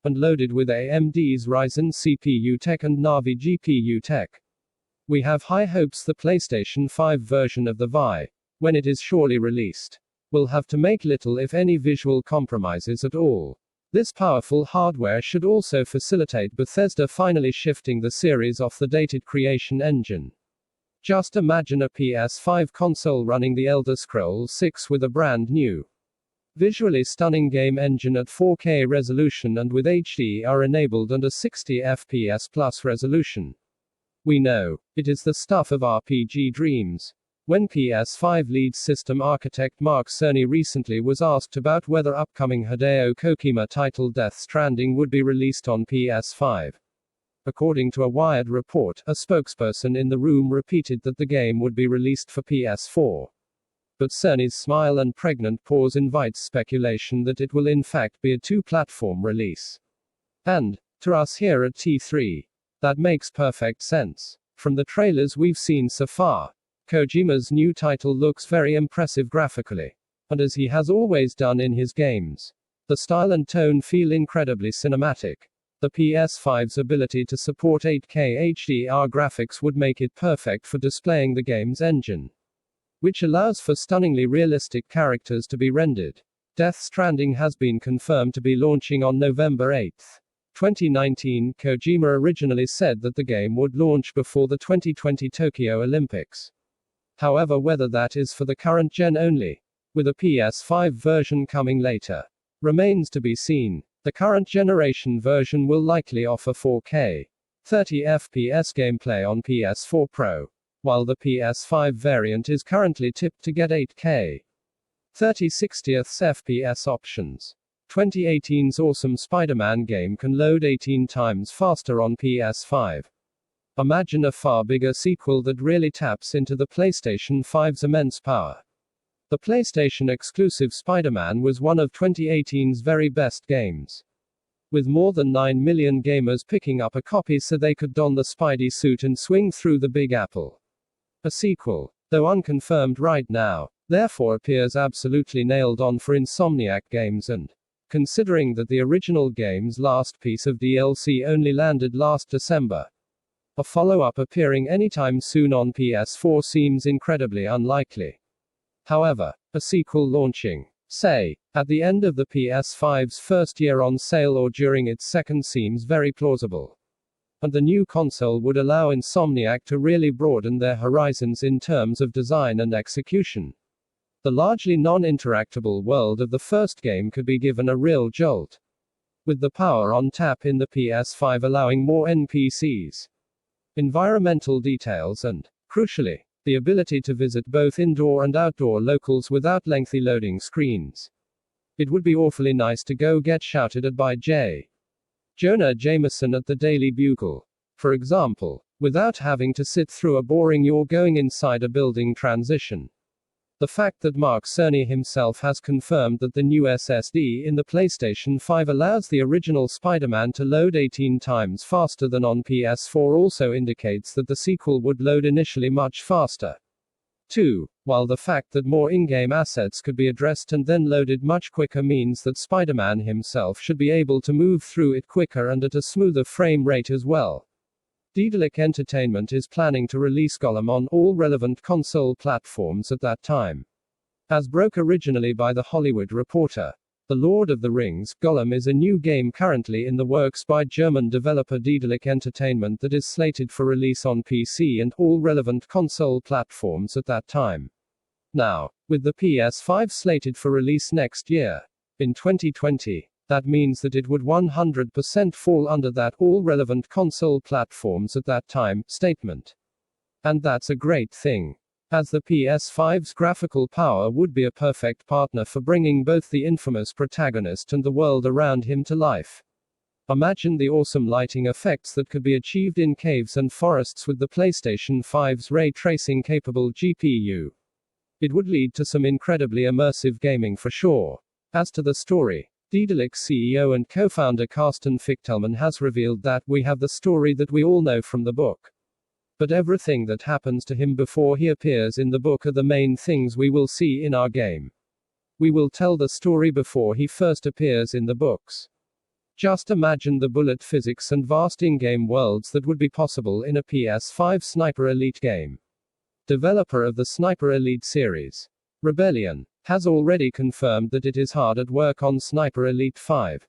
and loaded with AMD's Ryzen CPU tech and Navi GPU tech, we have high hopes the PlayStation 5 version of the Vi when it is surely released, will have to make little if any visual compromises at all. This powerful hardware should also facilitate Bethesda finally shifting the series off the dated Creation Engine. Just imagine a PS5 console running The Elder Scrolls 6 with a brand new, visually stunning game engine at 4K resolution and with HDR enabled and a 60 FPS plus resolution. We know, it is the stuff of RPG dreams. When PS5 lead system architect Mark Cerny recently was asked about whether upcoming Hideo Kojima title Death Stranding would be released on PS5. According to a Wired report, a spokesperson in the room repeated that the game would be released for PS4. But Cerny's smile and pregnant pause invites speculation that it will in fact be a two-platform release. And, to us here at T3, that makes perfect sense. From the trailers we've seen so far, Kojima's new title looks very impressive graphically. And as he has always done in his games, the style and tone feel incredibly cinematic. The PS5's ability to support 8K HDR graphics would make it perfect for displaying the game's engine, which allows for stunningly realistic characters to be rendered. Death Stranding has been confirmed to be launching on November 8, 2019. Kojima originally said that the game would launch before the 2020 Tokyo Olympics. However, whether that is for the current gen only, with a PS5 version coming later, remains to be seen. The current generation version will likely offer 4K, 30 FPS gameplay on PS4 Pro, while the PS5 variant is currently tipped to get 8K, 30/60 FPS options. 2018's awesome Spider-Man game can load 18 times faster on PS5. Imagine a far bigger sequel that really taps into the PlayStation 5's immense power. The PlayStation exclusive Spider-Man was one of 2018's very best games, with more than 9 million gamers picking up a copy so they could don the Spidey suit and swing through the Big Apple. A sequel, though unconfirmed right now, therefore appears absolutely nailed on for Insomniac Games, and, considering that the original game's last piece of DLC only landed last December, a follow-up appearing anytime soon on PS4 seems incredibly unlikely. However, a sequel launching, say, at the end of the PS5's first year on sale or during its second seems very plausible. And the new console would allow Insomniac to really broaden their horizons in terms of design and execution. The largely non-interactable world of the first game could be given a real jolt, with the power on tap in the PS5 allowing more NPCs, environmental details and, crucially, the ability to visit both indoor and outdoor locals without lengthy loading screens. It would be awfully nice to go get shouted at by J. Jonah Jameson at the Daily Bugle, for example, without having to sit through a boring "you're going inside a building" transition. The fact that Mark Cerny himself has confirmed that the new SSD in the PlayStation 5 allows the original Spider-Man to load 18 times faster than on PS4 also indicates that the sequel would load initially much faster. 2. While the fact that more in-game assets could be addressed and then loaded much quicker means that Spider-Man himself should be able to move through it quicker and at a smoother frame rate as well. Daedalic Entertainment is planning to release Gollum on all relevant console platforms at that time. As broke originally by The Hollywood Reporter, The Lord of the Rings, Gollum is a new game currently in the works by German developer Daedalic Entertainment that is slated for release on PC and all relevant console platforms at that time. Now, with the PS5 slated for release next year, in 2020, that means that it would 100% fall under that all relevant console platforms at that time statement. And that's a great thing, as the PS5's graphical power would be a perfect partner for bringing both the infamous protagonist and the world around him to life. Imagine the awesome lighting effects that could be achieved in caves and forests with the PlayStation 5's ray tracing capable GPU. It would lead to some incredibly immersive gaming for sure. As to the story, Daedalic's CEO and co-founder Carsten Fichtelman has revealed that we have the story that we all know from the book. But everything that happens to him before he appears in the book are the main things we will see in our game. We will tell the story before he first appears in the books. Just imagine the bullet physics and vast in-game worlds that would be possible in a PS5 Sniper Elite game. developer of the Sniper Elite series, Rebellion, has already confirmed that it is hard at work on Sniper Elite 5,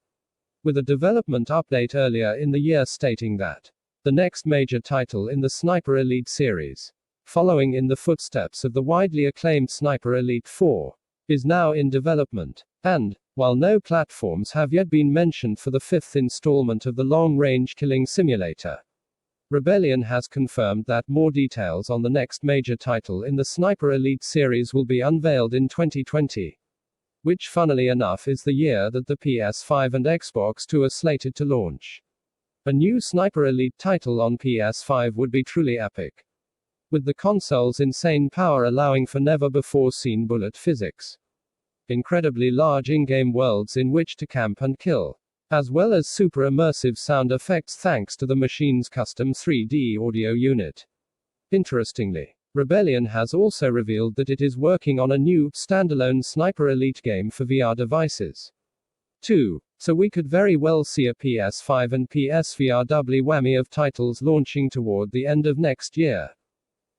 with a development update earlier in the year stating that the next major title in the Sniper Elite series, following in the footsteps of the widely acclaimed Sniper Elite 4, is now in development. And, while no platforms have yet been mentioned for the fifth installment of the long-range killing simulator, Rebellion has confirmed that more details on the next major title in the Sniper Elite series will be unveiled in 2020, which funnily enough is the year that the PS5 and Xbox 2 are slated to launch. A new Sniper Elite title on PS5 would be truly epic, with the console's insane power allowing for never-before-seen bullet physics, incredibly large in-game worlds in which to camp and kill, as well as super immersive sound effects thanks to the machine's custom 3D audio unit. Interestingly, Rebellion has also revealed that it is working on a new, standalone Sniper Elite game for VR devices, too, so we could very well see a PS5 and PSVR doubly whammy of titles launching toward the end of next year,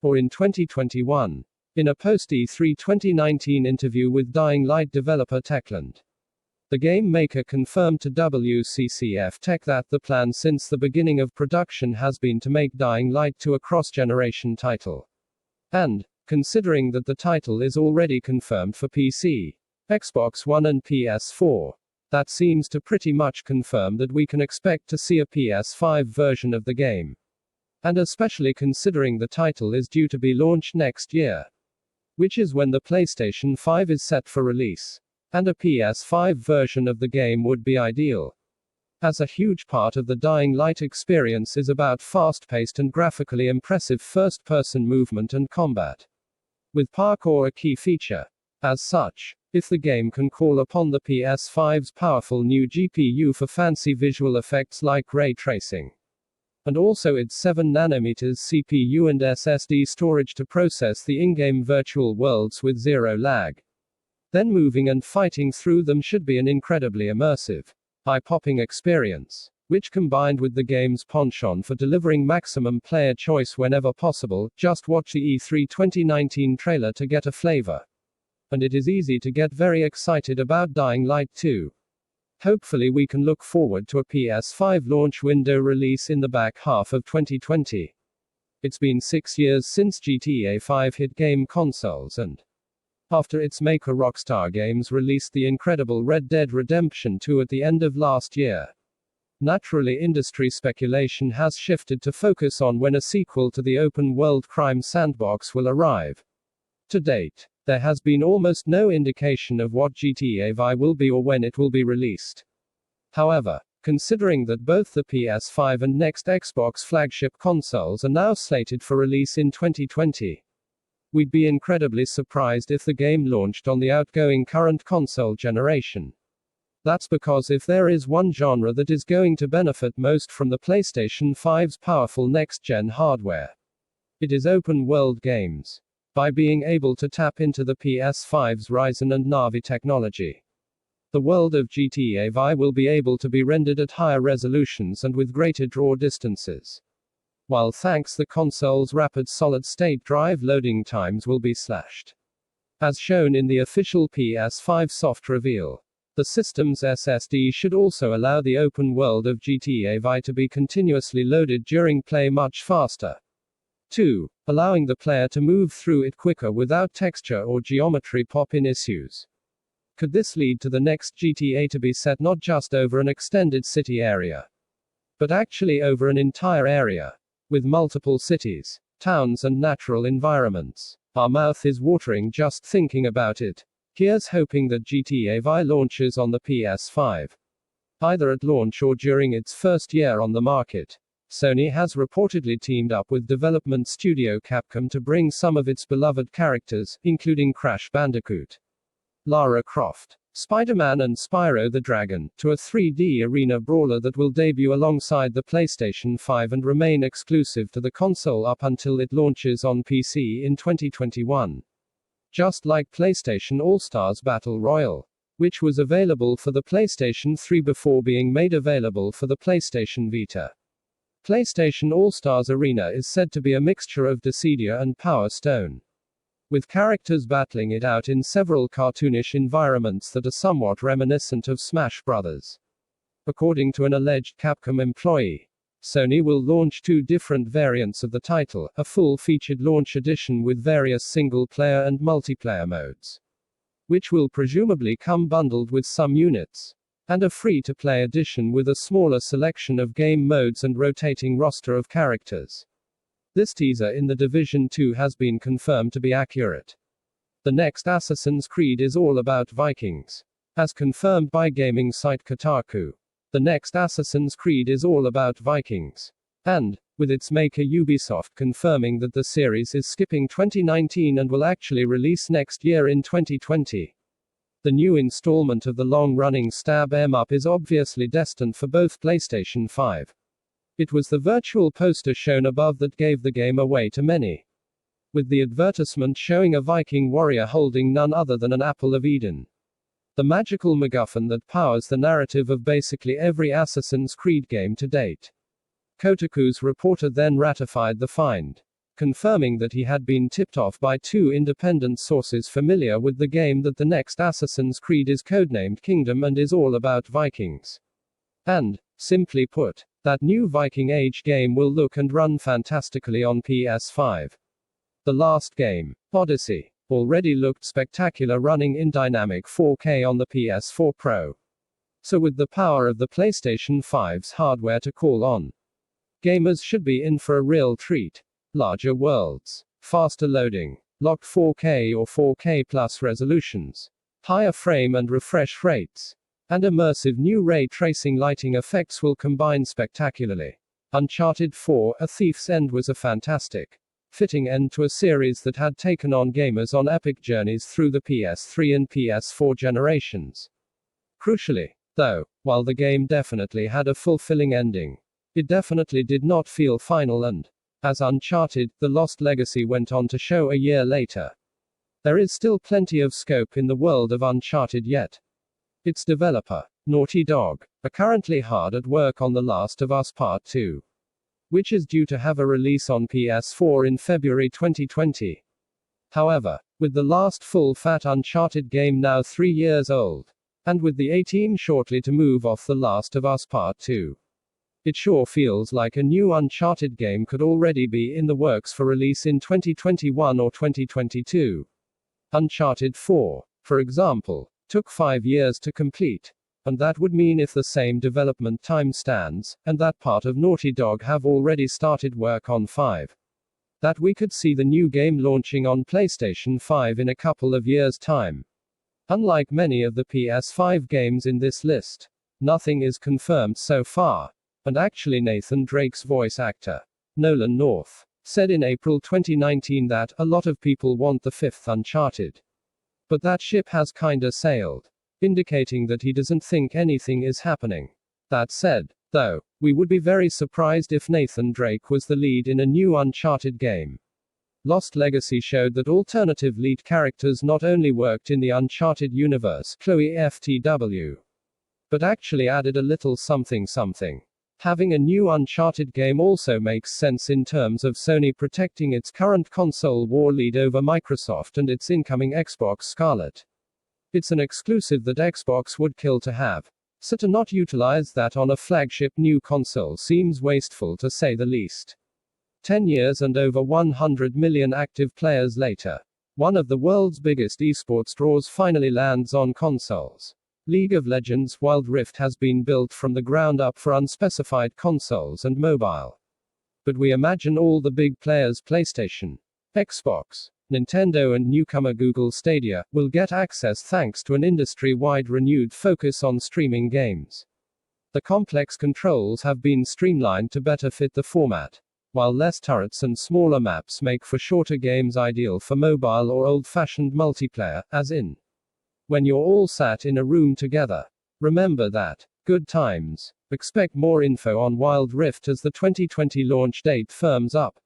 or in 2021. In a post-E3 2019 interview with Dying Light developer Techland, the game maker confirmed to WCCF Tech that the plan since the beginning of production has been to make Dying Light to a cross-generation title. And, considering that the title is already confirmed for PC, Xbox One and PS4, that seems to pretty much confirm that we can expect to see a PS5 version of the game. And especially considering the title is due to be launched next year, which is when the PlayStation 5 is set for release. And a PS5 version of the game would be ideal, as a huge part of the Dying Light experience is about fast-paced and graphically impressive first-person movement and combat, with parkour a key feature. As such, if the game can call upon the PS5's powerful new GPU for fancy visual effects like ray tracing, and also its 7nm CPU and SSD storage to process the in-game virtual worlds with zero lag, then moving and fighting through them should be an incredibly immersive, eye-popping experience, which combined with the game's penchant for delivering maximum player choice whenever possible, just watch the E3 2019 trailer to get a flavor. And it is easy to get very excited about Dying Light 2. Hopefully we can look forward to a PS5 launch window release in the back half of 2020. It's been 6 years since GTA 5 hit game consoles, and after its maker Rockstar Games released the incredible Red Dead Redemption 2 at the end of last year, naturally industry speculation has shifted to focus on when a sequel to the open-world crime sandbox will arrive. To date, there has been almost no indication of what GTA 5 will be or when it will be released. However, considering that both the PS5 and next Xbox flagship consoles are now slated for release in 2020, we'd be incredibly surprised if the game launched on the outgoing current console generation. That's because if there is one genre that is going to benefit most from the PlayStation 5's powerful next-gen hardware, it is open-world games. By being able to tap into the PS5's Ryzen and Navi technology, the world of GTA 5 will be able to be rendered at higher resolutions and with greater draw distances, while thanks the console's rapid solid-state drive loading times will be slashed. As shown in the official PS5 soft reveal, the system's SSD should also allow the open world of GTA 5 to be continuously loaded during play much faster, 2. Allowing the player to move through it quicker without texture or geometry pop-in issues. Could this lead to the next GTA to be set not just over an extended city area, but actually over an entire area, with multiple cities, towns and natural environments? Our mouth is watering just thinking about it. Here's hoping that GTA 5 launches on the PS5, either at launch or during its first year on the market. Sony has reportedly teamed up with development studio Capcom to bring some of its beloved characters, including Crash Bandicoot, Lara Croft, Spider-Man and Spyro the Dragon, to a 3D arena brawler that will debut alongside the PlayStation 5 and remain exclusive to the console up until it launches on PC in 2021. Just like PlayStation All-Stars Battle Royale, which was available for the PlayStation 3 before being made available for the PlayStation Vita. PlayStation All-Stars Arena is said to be a mixture of Dissidia and Power Stone, with characters battling it out in several cartoonish environments that are somewhat reminiscent of Smash Bros. According to an alleged Capcom employee, Sony will launch 2 different variants of the title, a full-featured launch edition with various single-player and multiplayer modes, which will presumably come bundled with some units, and a free-to-play edition with a smaller selection of game modes and rotating roster of characters. This teaser in The Division 2 has been confirmed to be accurate. The next Assassin's Creed is all about Vikings. As confirmed by gaming site Kotaku, the next Assassin's Creed is all about Vikings. And, with its maker Ubisoft confirming that the series is skipping 2019 and will actually release next year in 2020. The new installment of the long-running stab 'em up is obviously destined for both PlayStation 5. It was the virtual poster shown above that gave the game away to many, with the advertisement showing a Viking warrior holding none other than an Apple of Eden, the magical MacGuffin that powers the narrative of basically every Assassin's Creed game to date. Kotaku's reporter then ratified the find, confirming that he had been tipped off by 2 independent sources familiar with the game that the next Assassin's Creed is codenamed Kingdom and is all about Vikings. And, simply put, that new Viking Age game will look and run fantastically on PS5. The last game, Odyssey, already looked spectacular running in dynamic 4K on the PS4 Pro. So with the power of the PlayStation 5's hardware to call on, gamers should be in for a real treat. Larger worlds, faster loading, locked 4K or 4K plus resolutions, higher frame and refresh rates, and immersive new ray tracing lighting effects will combine spectacularly. Uncharted 4: A Thief's End was a fantastic, fitting end to a series that had taken on gamers on epic journeys through the PS3 and PS4 generations. Crucially, though, while the game definitely had a fulfilling ending, it definitely did not feel final and, as Uncharted: The Lost Legacy went on to show a year later, there is still plenty of scope in the world of Uncharted yet. Its developer, Naughty Dog, are currently hard at work on The Last of Us Part 2, which is due to have a release on PS4 in February 2020. However, with the last full-fat Uncharted game now 3 years old, and with the A-Team shortly to move off The Last of Us Part 2, it sure feels like a new Uncharted game could already be in the works for release in 2021 or 2022. Uncharted 4, for example, took 5 years to complete. And that would mean if the same development time stands, and that part of Naughty Dog have already started work on 5, that we could see the new game launching on PlayStation 5 in a couple of years' time. Unlike many of the PS5 games in this list, nothing is confirmed so far. And actually Nathan Drake's voice actor, Nolan North, said in April 2019 that a lot of people want the 5th Uncharted, but that ship has kinda sailed, indicating that he doesn't think anything is happening. That said, though, we would be very surprised if Nathan Drake was the lead in a new Uncharted game. Lost Legacy showed that alternative lead characters not only worked in the Uncharted universe, Chloe FTW, but actually added a little something something. Having a new Uncharted game also makes sense in terms of Sony protecting its current console war lead over Microsoft and its incoming Xbox Scarlet. It's an exclusive that Xbox would kill to have, so to not utilize that on a flagship new console seems wasteful to say the least. 10 years and over 100 million active players later, one of the world's biggest esports draws finally lands on consoles. League of Legends Wild Rift has been built from the ground up for unspecified consoles and mobile. But we imagine all the big players, PlayStation, Xbox, Nintendo and newcomer Google Stadia, will get access thanks to an industry-wide renewed focus on streaming games. The complex controls have been streamlined to better fit the format, while less turrets and smaller maps make for shorter games ideal for mobile or old-fashioned multiplayer, as in when you're all sat in a room together. Remember that. Good times. Expect more info on Wild Rift as the 2020 launch date firms up.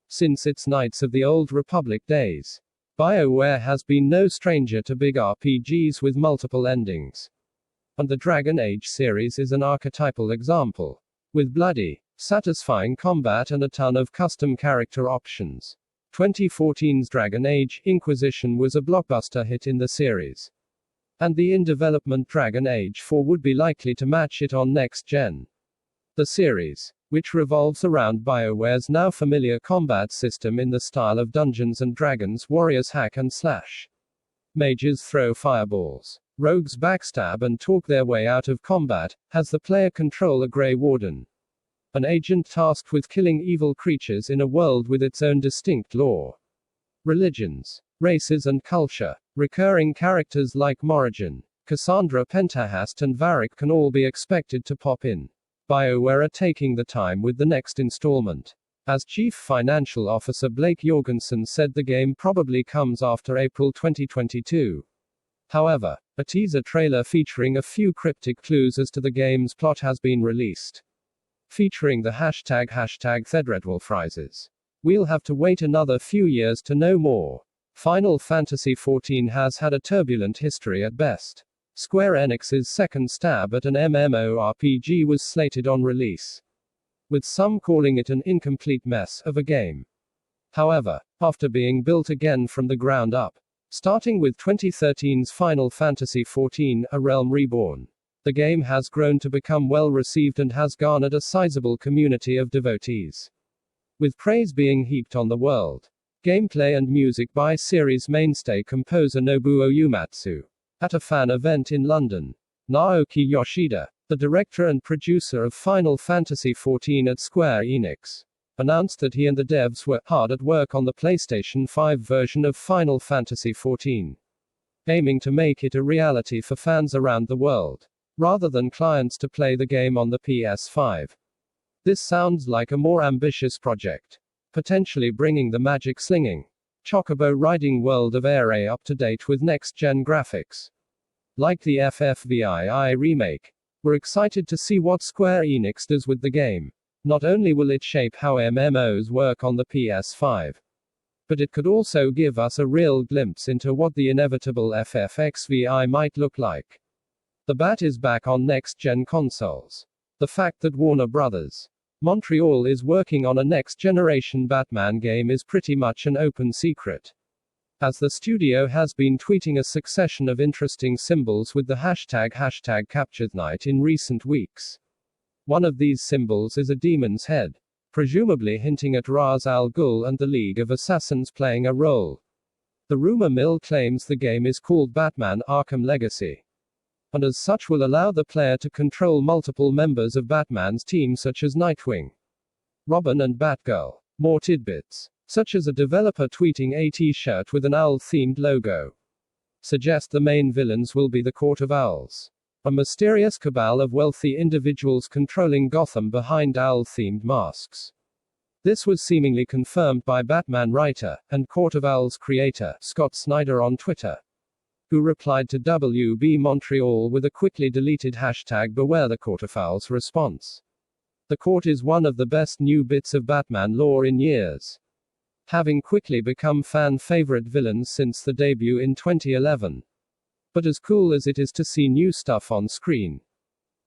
Since its Knights of the Old Republic days, BioWare has been no stranger to big RPGs with multiple endings. And the Dragon Age series is an archetypal example. with bloody, satisfying combat and a ton of custom character options. 2014's Dragon Age Inquisition was a blockbuster hit in the series. And the in-development Dragon Age 4 would be likely to match it on next gen. The series, which revolves around BioWare's now familiar combat system in the style of Dungeons & Dragons, warriors hack and slash. Mages throw fireballs. Rogues backstab and talk their way out of combat, has the player control a Grey Warden, an agent tasked with killing evil creatures in a world with its own distinct lore, religions, races and culture. Recurring characters like Morrigan, Cassandra Pentahast and Varric can all be expected to pop in. BioWare are taking the time with the next installment. As Chief Financial Officer Blake Jorgensen said, the game probably comes after April 2022. However, a teaser trailer featuring a few cryptic clues as to the game's plot has been released, featuring the hashtag #TheDreadWolfRises. We'll have to wait another few years to know more. Final Fantasy XIV has had a turbulent history at best. Square Enix's second stab at an MMORPG was slated on release, with some calling it an incomplete mess of a game. However, after being built again from the ground up, starting with 2013's Final Fantasy XIV, A Realm Reborn, the game has grown to become well received and has garnered a sizable community of devotees, with praise being heaped on the world. Gameplay and music by series mainstay composer Nobuo Uematsu. At a fan event in London, Naoki Yoshida, the director and producer of Final Fantasy XIV at Square Enix, announced that he and the devs were hard at work on the PlayStation 5 version of Final Fantasy XIV, aiming to make it a reality for fans around the world, rather than clients to play the game on the PS5. This sounds like a more ambitious project, potentially bringing the magic-slinging, chocobo-riding world of Aerie up to date with next-gen graphics. Like the FFVII remake, we're excited to see what Square Enix does with the game. Not only will it shape how MMOs work on the PS5, but it could also give us a real glimpse into what the inevitable FFXVI might look like. The bat is back on next-gen consoles. The fact that Warner Bros. Montreal is working on a next-generation Batman game is pretty much an open secret, as the studio has been tweeting a succession of interesting symbols with the hashtag #CAPTURETHEKNIGHT in recent weeks. One of these symbols is a demon's head, presumably hinting at Ra's al Ghul and the League of Assassins playing a role. The rumor mill claims the game is called Batman Arkham Legacy, and as such will allow the player to control multiple members of Batman's team such as Nightwing, Robin and Batgirl. More tidbits, such as a developer tweeting a t-shirt with an owl-themed logo, suggest the main villains will be the Court of Owls, a mysterious cabal of wealthy individuals controlling Gotham behind owl-themed masks. This was seemingly confirmed by Batman writer, and Court of Owls creator, Scott Snyder on Twitter, who replied to WB Montreal with a quickly deleted hashtag #BewareTheCourtofowls response. The Court is one of the best new bits of Batman lore in years, having quickly become fan-favorite villains since the debut in 2011. But as cool as it is to see new stuff on screen,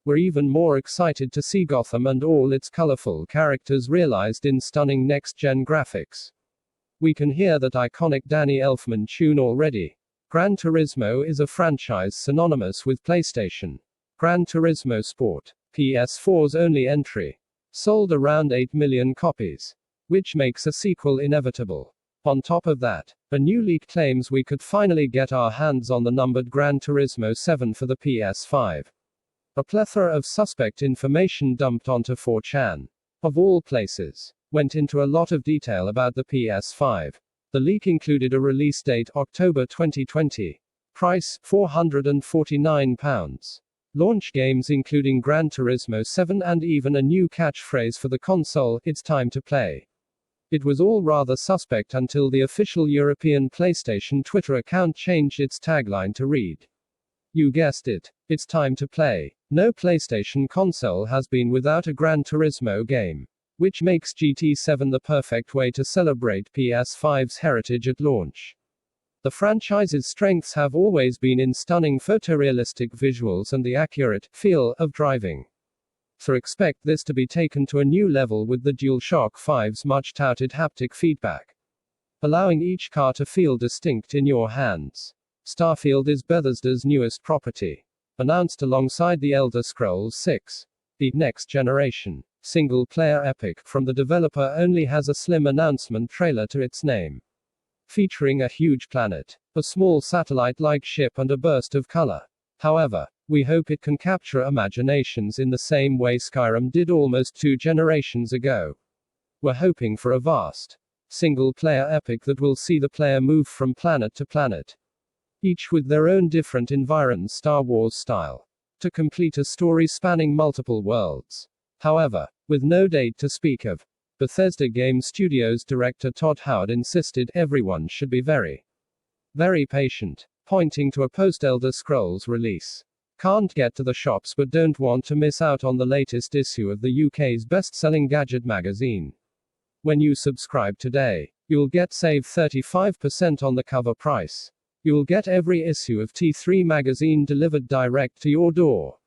we're even more excited to see Gotham and all its colorful characters realized in stunning next-gen graphics. We can hear that iconic Danny Elfman tune already. Gran Turismo is a franchise synonymous with PlayStation. Gran Turismo Sport, PS4's only entry, sold around 8 million copies, which makes a sequel inevitable. On top of that, a new leak claims we could finally get our hands on the numbered Gran Turismo 7 for the PS5. A plethora of suspect information dumped onto 4chan, of all places, went into a lot of detail about the PS5. The leak included a release date October 2020. Price £449. Launch games including Gran Turismo 7 and even a new catchphrase for the console, "It's time to play." It was all rather suspect until the official European PlayStation Twitter account changed its tagline to read, "You guessed it, it's time to play." No PlayStation console has been without a Gran Turismo game, which makes GT7 the perfect way to celebrate PS5's heritage at launch. The franchise's strengths have always been in stunning photorealistic visuals and the accurate feel of driving. So expect this to be taken to a new level with the DualShock 5's much touted haptic feedback, allowing each car to feel distinct in your hands. Starfield is Bethesda's newest property, announced alongside The Elder Scrolls 6. The next-generation, single-player epic from the developer only has a slim announcement trailer to its name, featuring a huge planet, a small satellite-like ship and a burst of color. However, we hope it can capture imaginations in the same way Skyrim did almost 2 generations ago. We're hoping for a vast, single-player epic that will see the player move from planet to planet, each with their own different environs Star Wars style, to complete a story spanning multiple worlds. However, with no date to speak of, Bethesda Game Studios director Todd Howard insisted everyone should be very patient, pointing to a post-Elder Scrolls release. Can't get to the shops but don't want to miss out on the latest issue of the UK's best-selling gadget magazine. When you subscribe today, you'll save 35% on the cover price. You'll get every issue of T3 magazine delivered direct to your door.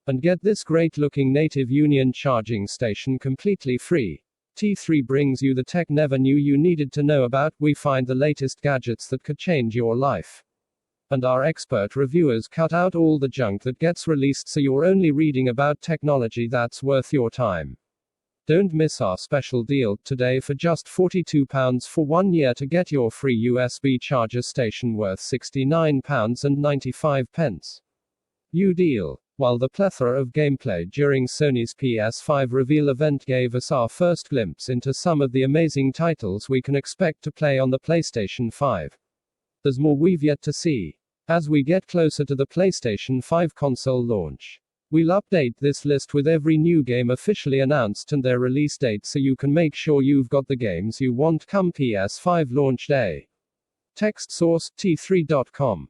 And get this great-looking native Union charging station completely free. T3 brings you the tech never knew you needed to know about. We find the latest gadgets that could change your life, and our expert reviewers cut out all the junk that gets released so you're only reading about technology that's worth your time. Don't miss our special deal today for just £42 for 1 year to get your free USB charger station worth £69.95. You deal. While the plethora of gameplay during Sony's PS5 reveal event gave us our first glimpse into some of the amazing titles we can expect to play on the PlayStation 5, there's more we've yet to see. As we get closer to the PlayStation 5 console launch, we'll update this list with every new game officially announced and their release date so you can make sure you've got the games you want come PS5 launch day. Text source, T3.com.